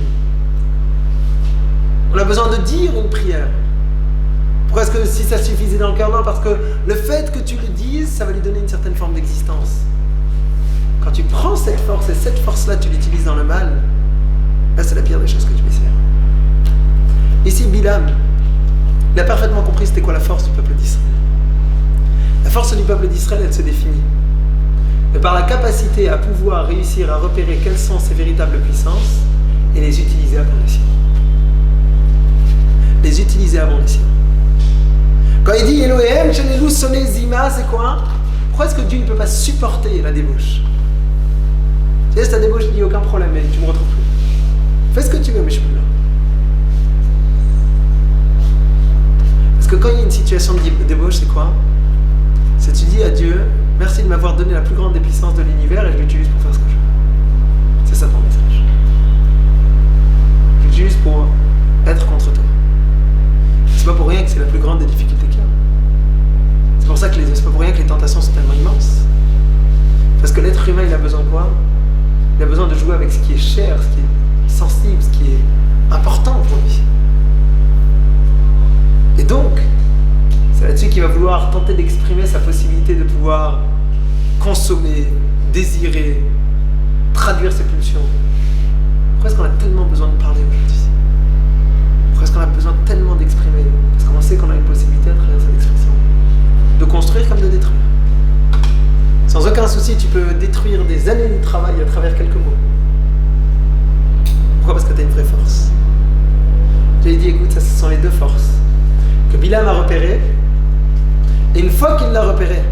On a besoin de dire une prière. Pourquoi est-ce que si ça suffisait dans le cœur? Non, parce que le fait que tu le dises, ça va lui donner une certaine forme d'existence. Quand tu prends cette force, et cette force-là, tu l'utilises dans le mal, là, c'est la pire des choses que tu puisses faire. Ici, Bilam, il a parfaitement compris c'était quoi la force du peuple d'Israël. La force du peuple d'Israël, elle se définit de par la capacité à pouvoir réussir à repérer quelles sont ses véritables puissances et les utiliser à bon escient. Les utiliser à bon escient. Quand il dit Elohim, Shenelu Soné Zima, c'est quoi? Pourquoi est-ce que Dieu ne peut pas supporter la débauche? Tu sais, si ta débauche, il n'y a aucun problème, mais tu ne me retrouves plus. Fais ce que tu veux, mais je suis plus là. Parce que quand il y a une situation de débauche, c'est quoi? C'est tu dis à Dieu, merci de m'avoir donné la plus grande des puissances de l'univers et je l'utilise pour faire ce que je veux. C'est ça ton message. Je l'utilise pour être contre toi. C'est pas pour rien que c'est la plus grande des difficultés qu'il y a. C'est pour ça que c'est pas pour rien que les tentations sont tellement immenses. Parce que l'être humain, il a besoin de quoi? Il a besoin de jouer avec ce qui est cher, ce qui est sensible, ce qui est important pour lui. Et donc, c'est là-dessus qu'il va vouloir tenter d'exprimer sa possibilité de pouvoir consommer, désirer, traduire ses pulsions. Pourquoi est-ce qu'on a tellement besoin de parler aujourd'hui? Pourquoi est-ce qu'on a besoin tellement d'exprimer? Parce qu'on sait qu'on a une possibilité à travers cette expression de construire comme de détruire. Sans aucun souci, tu peux détruire des années de travail à travers quelques mots. Pourquoi? Parce que tu as une vraie force. J'ai dit, écoute, ça, ce sont les deux forces que Bilam a repérées. Et une fois qu'il l'a repéré,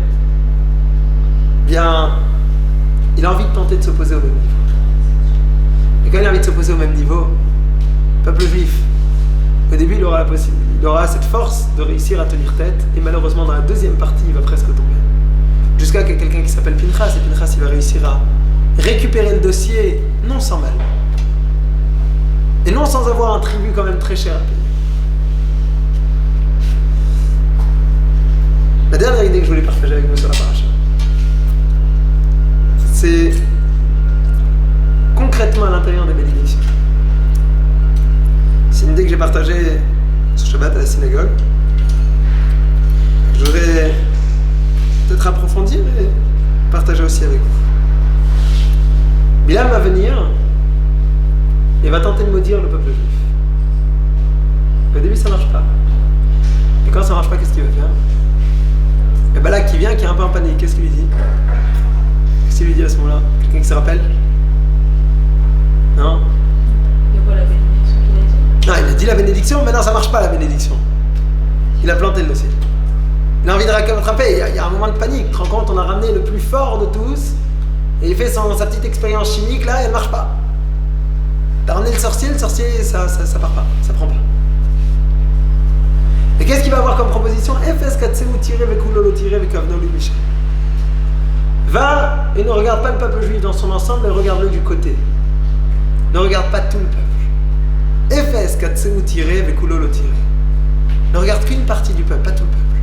bien, il a envie de tenter de s'opposer au même niveau. Et quand il a envie de s'opposer au même niveau, peuple juif, au début, il aura cette force de réussir à tenir tête, et malheureusement, dans la deuxième partie, il va presque tomber. Jusqu'à qu'il y ait quelqu'un qui s'appelle Pinchas, et Pinchas, il va réussir à récupérer le dossier, non sans mal. Et non sans avoir un tribut quand même très cher à payer. La dernière idée que je voulais partager avec vous sur la paracha, c'est concrètement à l'intérieur des bénédictions. C'est une idée que j'ai partagée ce Shabbat à la synagogue. Je voudrais peut-être approfondir et partager aussi avec vous. Bilam va venir et va tenter de maudire le peuple juif. Au début, ça ne marche pas. Et quand ça ne marche pas, qu'est-ce qu'il va faire? Et Balak qui vient, qui est un peu en panique, qu'est-ce qu'il lui dit? Qu'est-ce qu'il lui dit à ce moment-là? Quelqu'un qui se rappelle? Non? Il y a quoi la bénédiction qu'il a dit? Non, il a dit la bénédiction, mais non, ça marche pas la bénédiction. Il a planté le dossier. Il a envie de rattraper, il y a un moment de panique. Tu te rends compte, on a ramené le plus fort de tous, et il fait sa petite expérience chimique là, et elle marche pas. T'as ramené le sorcier, ça part pas, ça prend pas. Et qu'est-ce qu'il va avoir comme proposition? position Efes Katseu tiré Vekulolo tiré Vekavnolu Michel. Va et ne regarde pas le peuple juif dans son ensemble, mais regarde-le du côté. Ne regarde pas tout le peuple. Efes Katseu tiré Vekulolo tiré. Ne regarde qu'une partie du peuple, pas tout le peuple.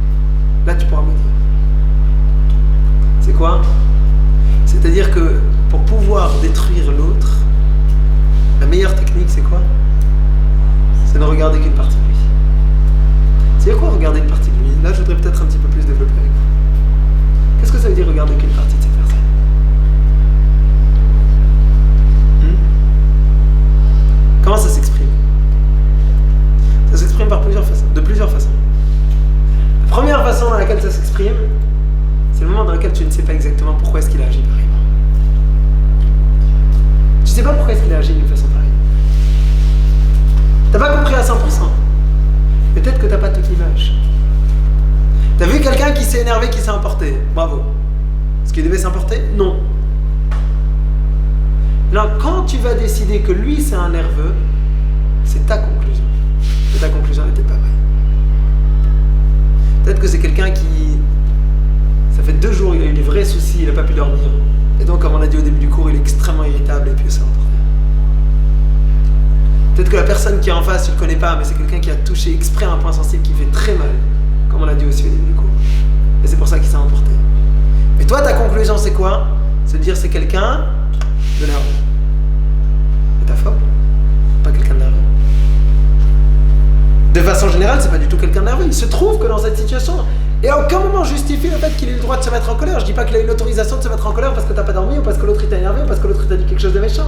Là, tu pourras me dire. C'est quoi? C'est-à-dire que pour pouvoir détruire l'autre, la meilleure technique, c'est quoi? C'est de ne regarder qu'une partie de lui. C'est quoi regarder une partie de lui? Là, je voudrais peut-être un petit peu plus développer avec vous. Qu'est-ce que ça veut dire regarder qu'une partie de cette personne? Comment ça s'exprime? Ça s'exprime de plusieurs façons. La première façon dans laquelle ça s'exprime, c'est le moment dans lequel tu ne sais pas exactement pourquoi est-ce qu'il a agi pareillement. Tu ne sais pas pourquoi est-ce qu'il a agi d'une façon pareille. Tu n'as pas compris à 100%. Peut-être que tu n'as pas toute l'image. Tu as vu quelqu'un qui s'est énervé, qui s'est emporté. Bravo. Est-ce qu'il devait s'emporter? Non. Non, quand tu vas décider que lui c'est un nerveux, c'est ta conclusion. Et ta conclusion n'était pas vraie. Peut-être que c'est quelqu'un qui... Ça fait 2 jours, il a eu des vrais soucis, il n'a pas pu dormir. Et donc, comme on a dit au début du cours, il est extrêmement irritable et puis ça emporte. Peut-être que la personne qui est en face, tu ne le connais pas, mais c'est quelqu'un qui a touché exprès un point sensible qui fait très mal, comme on l'a dit aussi au début du cours. Et c'est pour ça qu'il s'est emporté. Mais toi, ta conclusion, c'est quoi? C'est de dire c'est quelqu'un de nerveux. Métaphore? Pas quelqu'un de nerveux. De façon générale, c'est pas du tout quelqu'un de nerveux. Il se trouve que dans cette situation, et à aucun moment justifie le fait qu'il ait le droit de se mettre en colère. Je dis pas qu'il a eu l'autorisation de se mettre en colère parce que t'as pas dormi, ou parce que l'autre t'a énervé, ou parce que l'autre t'a dit quelque chose de méchant.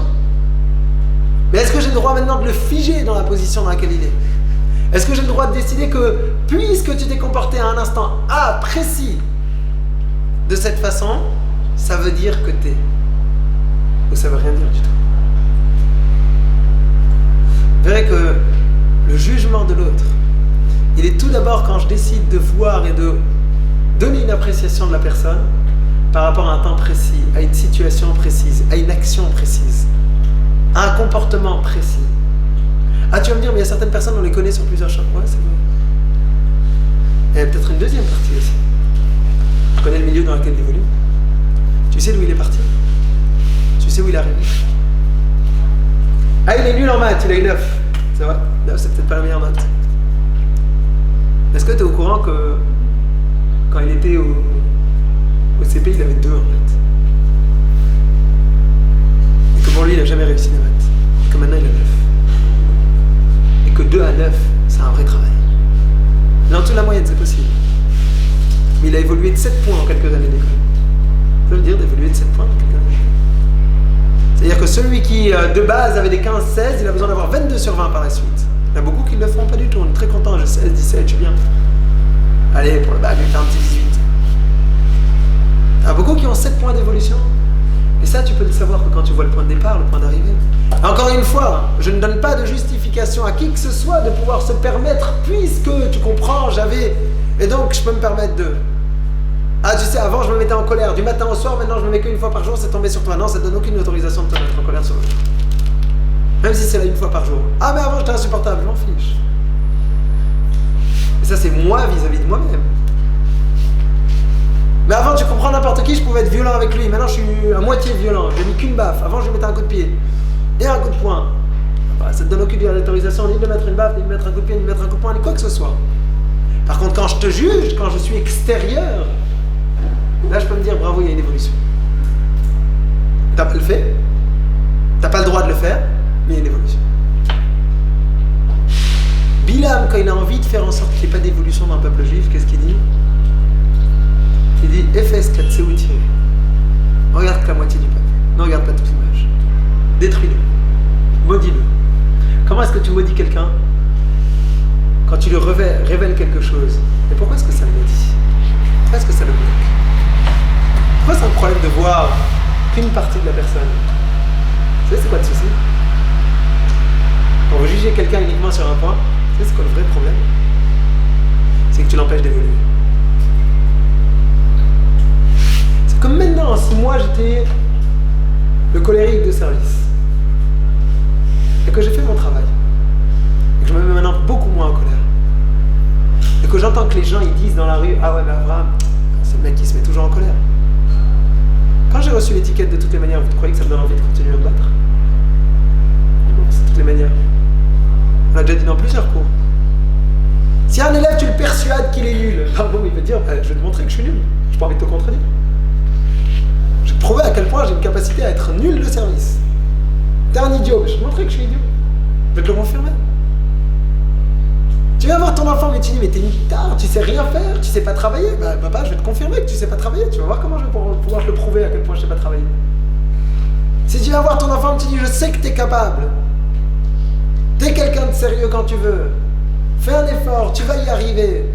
Mais est-ce que j'ai le droit maintenant de le figer dans la position dans laquelle il est? Est-ce que j'ai le droit de décider que, puisque tu t'es comporté à un instant A précis de cette façon, ça veut dire que t'es, ou ça veut rien dire du tout? Vous verrez que le jugement de l'autre, il est tout d'abord quand je décide de voir et de donner une appréciation de la personne par rapport à un temps précis, à une situation précise, à une action précise, à un comportement précis. Ah, tu vas me dire, mais il y a certaines personnes, on les connaît sur plusieurs champs. Ouais, c'est vrai. Il y a peut-être une deuxième partie aussi. Tu connais le milieu dans lequel il évolue. Tu sais d'où il est parti. Tu sais où il est arrivé. Ah, il est nul en maths, il a eu 9. C'est vrai, 9, c'est peut-être pas la meilleure note. Est-ce que tu es au courant que quand il était au CP, il avait 2 en maths? Et que pour lui, il n'a jamais réussi les maths. Et que maintenant, il a 9. Et que 2 à 9, c'est un vrai travail. Mais en dessous de la moyenne, c'est possible. Mais il a évolué de 7 points en quelques années d'école. Ça veut dire d'évoluer de 7 points en quelques années. C'est-à-dire que celui qui, de base, avait des 15-16, il a besoin d'avoir 22 sur 20 par la suite. Il y en a beaucoup qui ne le font pas du tout. On est très contents. J'ai 16, 17, je suis bien. Allez, pour le bac, j'ai fait un petit 18. Il y en a beaucoup qui ont 7 points d'évolution. Et ça, tu peux le savoir que quand tu vois le point de départ, le point d'arrivée. Encore une fois, je ne donne pas de justification à qui que ce soit de pouvoir se permettre, puisque, tu comprends, j'avais... Et donc, je peux me permettre de... Ah, tu sais, avant, je me mettais en colère du matin au soir, maintenant, je me mets qu'une fois par jour, c'est tombé sur toi. Non, ça ne donne aucune autorisation de te mettre en colère sur l'autre. Même si c'est là une fois par jour. Ah, mais avant, j'étais insupportable, je m'en fiche. Et ça, c'est moi vis-à-vis de moi-même. Mais avant, tu comprends, n'importe qui, je pouvais être violent avec lui. Maintenant, je suis à moitié violent. J'ai mis qu'une baffe. Avant, je lui mettais un coup de pied. Et un coup de poing. Bah, ça te donne aucune autorisation ni de mettre une baffe, ni de mettre un coup de pied, ni de mettre un coup de poing, ni quoi que ce soit. Par contre, quand je te juge, quand je suis extérieur, là, je peux me dire, bravo, il y a une évolution. T'as pas le fait. T'as pas le droit de le faire, mais il y a une évolution. Bilam, quand il a envie de faire en sorte qu'il n'y ait pas d'évolution dans le peuple juif, qu'est-ce qu'il dit? Il dit Efes Katseu tiré. Regarde que la moitié du peuple. Ne regarde pas toute l'image. Détruis-le. Maudis-le. Comment est-ce que tu maudis quelqu'un quand tu lui révèles quelque chose? Et pourquoi est-ce que ça le maudit? Pourquoi est-ce que ça le bloque? Pourquoi c'est un problème de voir qu'une partie de la personne? Vous savez c'est quoi le souci? Quand vous jugez quelqu'un uniquement sur un point, vous savez c'est quoi le vrai problème? C'est que tu l'empêches d'évoluer. C'est comme maintenant, si moi j'étais le colérique de service et que j'ai fait mon travail et que je me mets maintenant beaucoup moins en colère et que j'entends que les gens ils disent dans la rue, ah ouais mais Abraham, c'est le mec qui se met toujours en colère. Quand j'ai reçu l'étiquette de toutes les manières, vous croyez que ça me donne envie de continuer à me battre? Bon, c'est de toutes les manières. On l'a déjà dit dans plusieurs cours. Si un élève tu le persuades qu'il est nul, bon, il va dire, je vais te montrer que je suis nul. J'ai pas envie de te contredire. Je vais te prouver à quel point j'ai une capacité à être nul de service. T'es un idiot, je vais te montrer que je suis idiot. Je vais te le confirmer. Tu vas voir ton enfant, mais tu dis, mais t'es une guitare, tu sais rien faire, tu sais pas travailler. Bah, papa, je vais te confirmer que tu sais pas travailler. Tu vas voir comment je vais pouvoir te le prouver à quel point je sais pas travailler. Si tu vas voir ton enfant, tu dis, je sais que t'es capable. T'es quelqu'un de sérieux quand tu veux. Fais un effort, tu vas y arriver.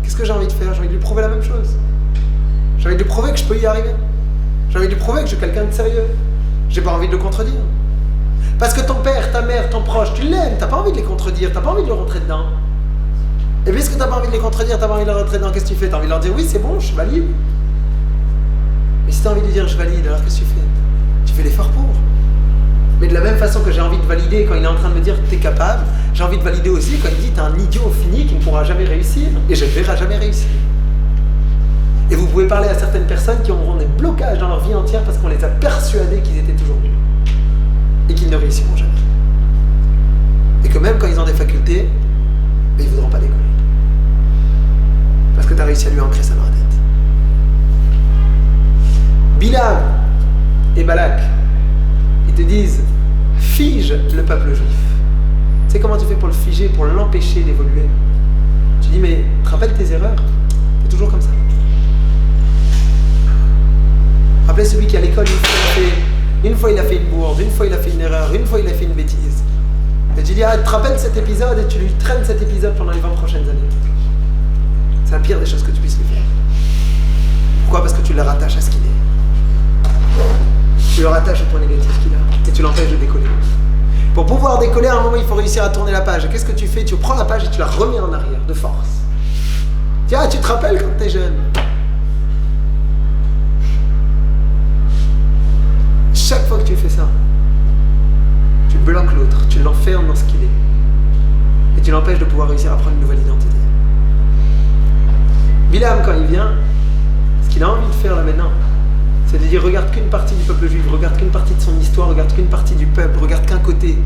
Qu'est-ce que j'ai envie de faire? J'ai envie de lui prouver la même chose. J'ai envie de lui prouver que je peux y arriver. J'ai envie de lui prouver que je suis quelqu'un de sérieux. J'ai pas envie de le contredire. Parce que ton père, ta mère, ton proche, tu l'aimes, t'as pas envie de les contredire, t'as pas envie de le rentrer dedans. Et puisque t'as pas envie de les contredire, t'as pas envie de les rentrer dedans, qu'est-ce que tu fais? T'as envie de leur dire oui, c'est bon, je valide. Mais si t'as envie de dire je valide, alors qu'est-ce que tu fais? Tu fais l'effort pour. Mais de la même façon que j'ai envie de valider quand il est en train de me dire t'es capable, j'ai envie de valider aussi quand il dit t'es un idiot fini qui ne pourra jamais réussir et je ne verrai jamais réussir. Et vous pouvez parler à certaines personnes qui auront des blocages dans leur vie entière parce qu'on les a persuadés qu'ils étaient toujours nuls et qu'ils ne réussiront jamais. Et que même quand ils ont des facultés, ils ne voudront pas décoller. Parce que tu as réussi à lui ancrer ça dans la tête. Bilam et Balak, ils te disent fige le peuple juif. Tu sais comment tu fais pour le figer, pour l'empêcher d'évoluer? Tu dis mais te rappelles tes erreurs? C'est toujours comme ça. Rappelez celui qui à l'école une fois il a fait une bourde, une fois il a fait une erreur, une fois il a fait une bêtise. Et tu dis ah, te rappelles cet épisode et tu lui traînes cet épisode pendant les 20 prochaines années. C'est la pire des choses que tu puisses lui faire. Pourquoi? Parce que tu le rattaches à ce qu'il est. Tu le rattaches au point négatif qu'il a et tu l'empêches de décoller. Pour pouvoir décoller, à un moment, il faut réussir à tourner la page. Et qu'est-ce que tu fais? Tu prends la page et tu la remets en arrière, de force. Tiens, tu te rappelles quand t'es jeune? Chaque fois que tu fais ça, tu bloques l'autre, tu l'enfermes dans ce qu'il est. Et tu l'empêches de pouvoir réussir à prendre une nouvelle identité. Bilam, quand il vient, ce qu'il a envie de faire là maintenant, c'est de dire regarde qu'une partie du peuple juif, regarde qu'une partie de son histoire, regarde qu'une partie du peuple, regarde qu'un côté.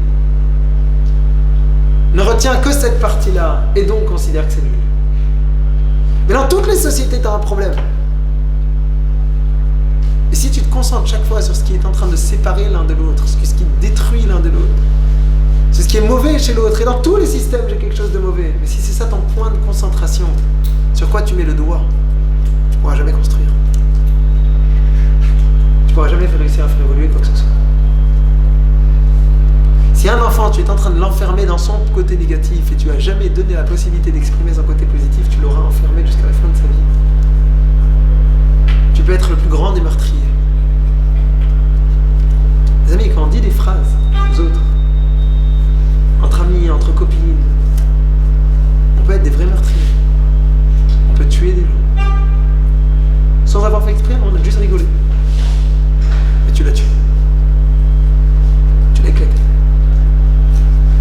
Ne retiens que cette partie-là et donc considère que c'est nul. Mais dans toutes les sociétés, tu as un problème. Et si tu te concentres chaque fois sur ce qui est en train de séparer l'un de l'autre, ce qui détruit l'un de l'autre, c'est ce qui est mauvais chez l'autre, et dans tous les systèmes, j'ai quelque chose de mauvais. Mais si c'est ça ton point de concentration, sur quoi tu mets le doigt, tu ne pourras jamais construire. Tu ne pourras jamais réussir à faire évoluer quoi que ce soit. Si un enfant, tu es en train de l'enfermer dans son côté négatif et tu n'as jamais donné la possibilité d'exprimer son côté positif, tu l'auras enfermé jusqu'à la fin de sa vie. Tu peux être le plus grand des meurtriers. Les amis, quand on dit des phrases aux autres, entre amis, entre copines, on peut être des vrais meurtriers. On peut tuer des gens. Sans avoir fait exprès, on a juste rigolé. Et tu l'as tué. Tu l'as éclaté.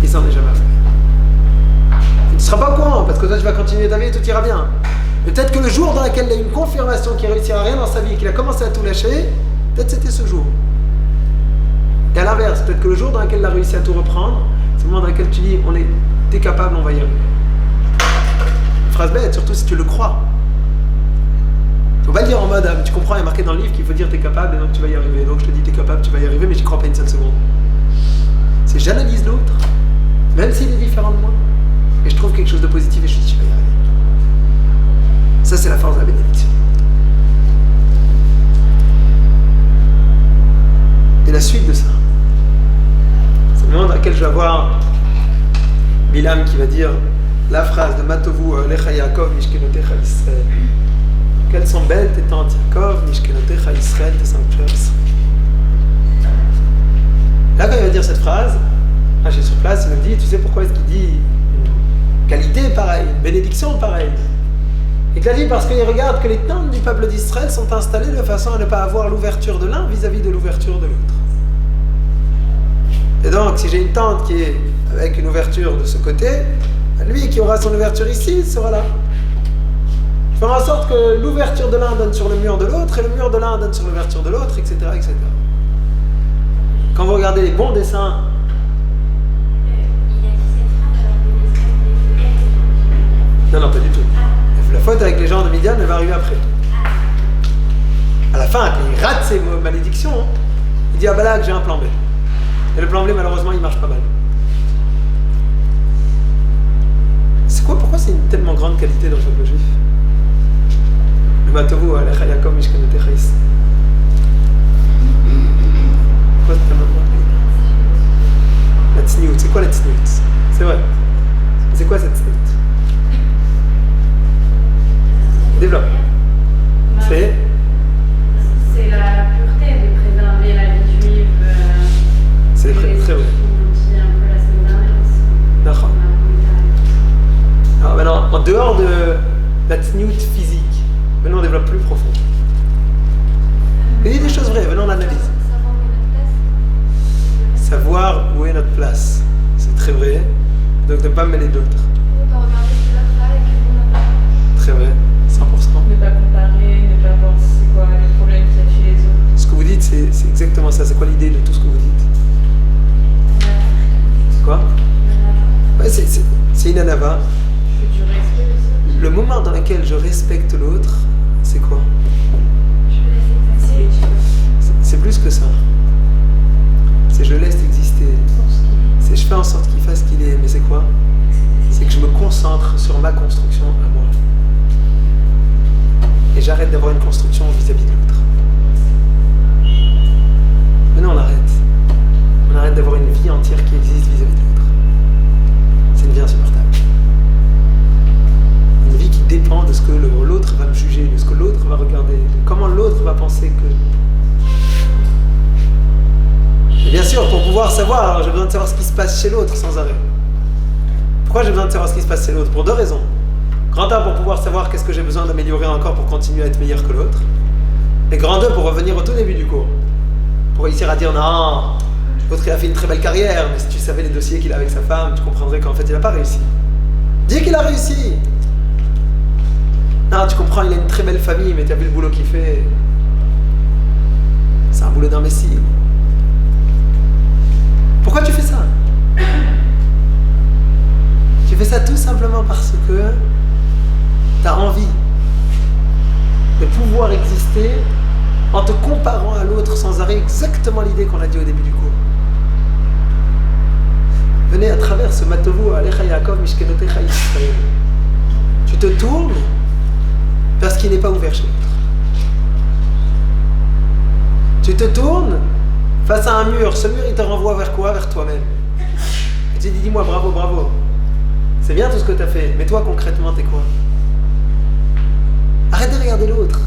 Et ça en est jamais arrivé. Tu ne seras pas au courant, parce que toi tu vas continuer ta vie et tout ira bien. Peut-être que le jour dans lequel il a eu une confirmation qu'il réussira rien dans sa vie et qu'il a commencé à tout lâcher, peut-être c'était ce jour. Et à l'inverse, peut-être que le jour dans lequel il a réussi à tout reprendre, c'est le moment dans lequel tu dis t'es capable, on va y arriver. Phrase bête, surtout si tu le crois. Faut pas le dire en mode tu comprends, il y a marqué dans le livre qu'il faut dire t'es capable et donc tu vas y arriver. Donc je te dis t'es capable, tu vas y arriver, mais j'y crois pas une seule seconde. C'est j'analyse l'autre, même s'il est différent de moi, et je trouve quelque chose de positif et je dis tu vas y arriver. Ça, c'est la force de la bénédiction. Et la suite de ça, c'est le moment dans lequel je vais voir Bilam qui va dire la phrase de Matovu Lecha Yaakov Mishkenotecha Israël. Quelles sont belles tes tentes Yaakov Mishkenotecha Israël, tes sanctuaires Israël. Là, quand il va dire cette phrase, j'ai sur place, il me dit, tu sais pourquoi est-ce qu'il dit une qualité pareille, une bénédiction pareille? Il l'a dit parce qu'il regarde que les tentes du peuple d'Israël sont installées de façon à ne pas avoir l'ouverture de l'un vis-à-vis de l'ouverture de l'autre. Et donc, si j'ai une tente qui est avec une ouverture de ce côté, lui qui aura son ouverture ici, il sera là. Faire en sorte que l'ouverture de l'un donne sur le mur de l'autre et le mur de l'un donne sur l'ouverture de l'autre, etc., etc. Quand vous regardez les bons dessins, non, pas du tout. La faute avec les gens de Midian, elle va arriver après. À la fin, quand il rate ses malédictions, il dit ah bah là que j'ai un plan B. Et le plan B, malheureusement, il marche pas mal. C'est quoi? Pourquoi c'est une tellement grande qualité dans le peuple juif? Le Matovu, Alecha Yaakov Mishkanot Echais. Pourquoi c'est tellement grande qualité? La tsniout, c'est quoi la tsniout? C'est vrai. C'est quoi cette tsniout? Développe. C'est la pureté de préserver la vie juive. C'est très vrai. On dit un peu la semaine dernière aussi. D'accord. Alors maintenant, en dehors de la tsniout physique, maintenant on développe plus profond. Il y a des choses vraies, venons on analyse. Savoir où est notre place. C'est très vrai. Donc ne pas mêler d'autres. Très vrai. 100%. Ne pas comparer, ne pas voir c'est quoi les problèmes qu'il y a chez les autres. Ce que vous dites, c'est exactement ça. C'est quoi l'idée de tout ce que vous dites? Quoi? Ouais, c'est une anava. Je fais du respect aussi. Le moment dans lequel je respecte l'autre, c'est quoi? C'est plus que ça. C'est je le laisse exister. C'est je fais en sorte qu'il fasse ce qu'il est. Mais c'est quoi? C'est que je me concentre sur ma construction à moi. Et j'arrête d'avoir une construction vis-à-vis de l'autre. Maintenant, on arrête. On arrête d'avoir une vie entière qui existe vis-à-vis de l'autre. C'est une vie insupportable. Une vie qui dépend de ce que l'autre va me juger, de ce que l'autre va regarder, de comment l'autre va penser que... Et bien sûr, pour pouvoir savoir, alors j'ai besoin de savoir ce qui se passe chez l'autre sans arrêt. Pourquoi j'ai besoin de savoir ce qui se passe chez l'autre? Pour deux raisons. Grand 1, pour pouvoir savoir qu'est-ce que j'ai besoin d'améliorer encore pour continuer à être meilleur que l'autre. Et grand 2, pour revenir au tout début du cours. Pour réussir à dire non, l'autre il a fait une très belle carrière, mais si tu savais les dossiers qu'il a avec sa femme, tu comprendrais qu'en fait il n'a pas réussi. Dis qu'il a réussi. Non, tu comprends, il a une très belle famille, mais tu as vu le boulot qu'il fait. C'est un boulot d'imbécile. Pourquoi tu fais ça? Tu fais ça tout simplement parce que tu as envie de pouvoir exister en te comparant à l'autre sans arrêt, exactement l'idée qu'on a dit au début du cours. Venez à travers ce Matovu, Alecha Yaakov Mishkanot Echais. Tu te tournes parce qu'il n'est pas ouvert chez l'autre. Tu te tournes face à un mur. Ce mur, il te renvoie vers quoi? Vers toi-même. Et tu dis, dis-moi, bravo, bravo. C'est bien tout ce que tu as fait, mais toi, concrètement, t'es quoi? Arrête de regarder l'autre.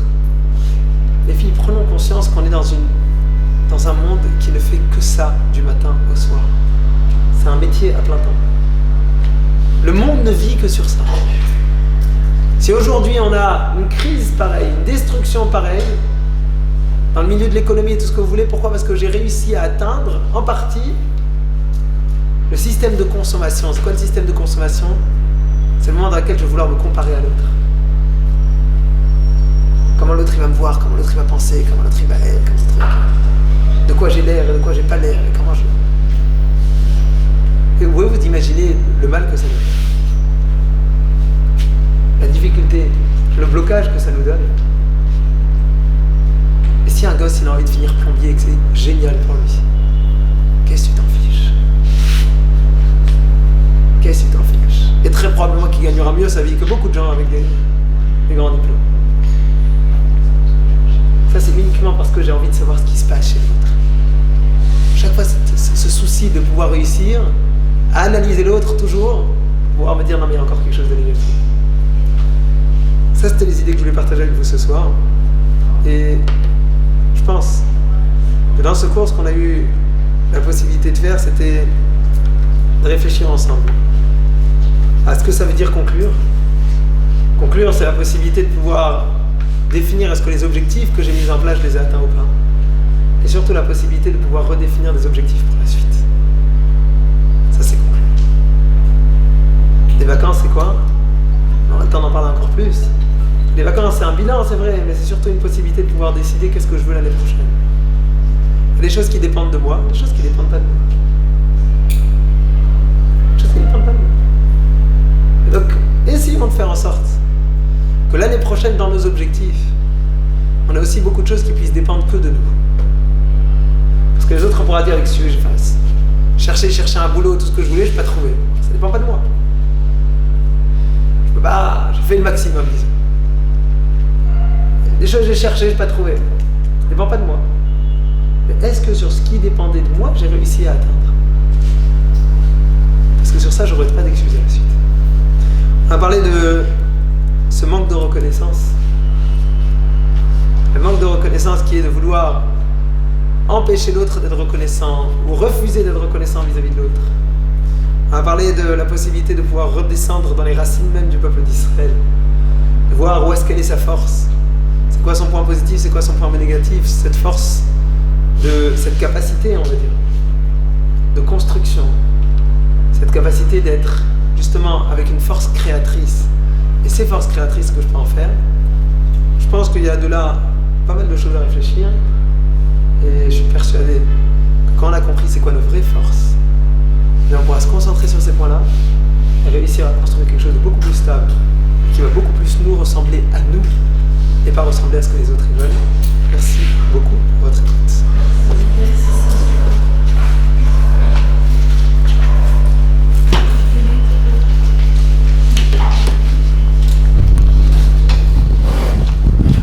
Les filles, prenons conscience qu'on est dans un monde qui ne fait que ça du matin au soir. C'est un métier à plein temps. Le monde ne vit que sur ça. Si aujourd'hui on a une crise pareille, une destruction pareille, dans le milieu de l'économie et tout ce que vous voulez, pourquoi? Parce que j'ai réussi à atteindre, en partie, le système de consommation. C'est quoi le système de consommation? C'est le moment dans lequel je vais vouloir me comparer à l'autre. Comment l'autre il va me voir, comment l'autre il va penser, comment l'autre il va être, comment truc. De quoi j'ai l'air et de quoi j'ai pas l'air, et comment je... Et vous pouvez vous imaginer le mal que ça nous fait. La difficulté, le blocage que ça nous donne. Et si un gosse il a envie de finir plombier et que c'est génial pour lui, qu'est-ce que tu t'en fiches? Qu'est-ce que tu t'en fiches? Et très probablement qu'il gagnera mieux sa vie que beaucoup de gens avec des grands diplômes. Ça c'est uniquement parce que j'ai envie de savoir ce qui se passe chez l'autre. Chaque fois ce souci de pouvoir réussir à analyser l'autre toujours, pour pouvoir me dire non mais il y a encore quelque chose de négatif. Ça c'était les idées que je voulais partager avec vous ce soir. Et je pense que dans ce cours, ce qu'on a eu la possibilité de faire, c'était de réfléchir ensemble à ce que ça veut dire conclure. Conclure, c'est la possibilité de pouvoir définir est-ce que les objectifs que j'ai mis en place, je les ai atteints ou pas. Et surtout la possibilité de pouvoir redéfinir des objectifs pour la suite. Ça c'est conclu. Les vacances, c'est quoi? On aura le temps d'en parler encore plus. Les vacances, c'est un bilan, c'est vrai, mais c'est surtout une possibilité de pouvoir décider qu'est-ce que je veux l'année prochaine. Il y a des choses qui dépendent de moi, des choses qui ne dépendent pas de moi. Des choses qui ne dépendent pas de moi. Et donc, essayons de faire en sorte que l'année prochaine, dans nos objectifs, on a aussi beaucoup de choses qui puissent dépendre que de nous. Parce que les autres, on pourra dire avec ce que je fasse. Chercher un boulot, tout ce que je voulais, je n'ai pas trouvé. Ça ne dépend pas de moi. Je peux pas, j'ai fait le maximum, disons. Des choses que j'ai cherchées, je n'ai pas trouvé. Ça ne dépend pas de moi. Mais est-ce que sur ce qui dépendait de moi, j'ai réussi à atteindre? Parce que sur ça, je n'aurai pas d'excuses à la suite. On a parlé de ce manque de reconnaissance. Le manque de reconnaissance qui est de vouloir empêcher l'autre d'être reconnaissant ou refuser d'être reconnaissant vis-à-vis de l'autre. On a parlé de la possibilité de pouvoir redescendre dans les racines même du peuple d'Israël, de voir où est-ce qu'elle est sa force, c'est quoi son point positif, c'est quoi son point négatif, cette force, cette capacité, on va dire, de construction, cette capacité d'être justement avec une force créatrice. Et ces forces créatrices que je peux en faire, je pense qu'il y a de là pas mal de choses à réfléchir. Et je suis persuadé que quand on a compris c'est quoi nos vraies forces, on pourra se concentrer sur ces points-là et réussir à construire quelque chose de beaucoup plus stable, qui va beaucoup plus nous ressembler à nous et pas ressembler à ce que les autres veulent. Merci beaucoup pour votre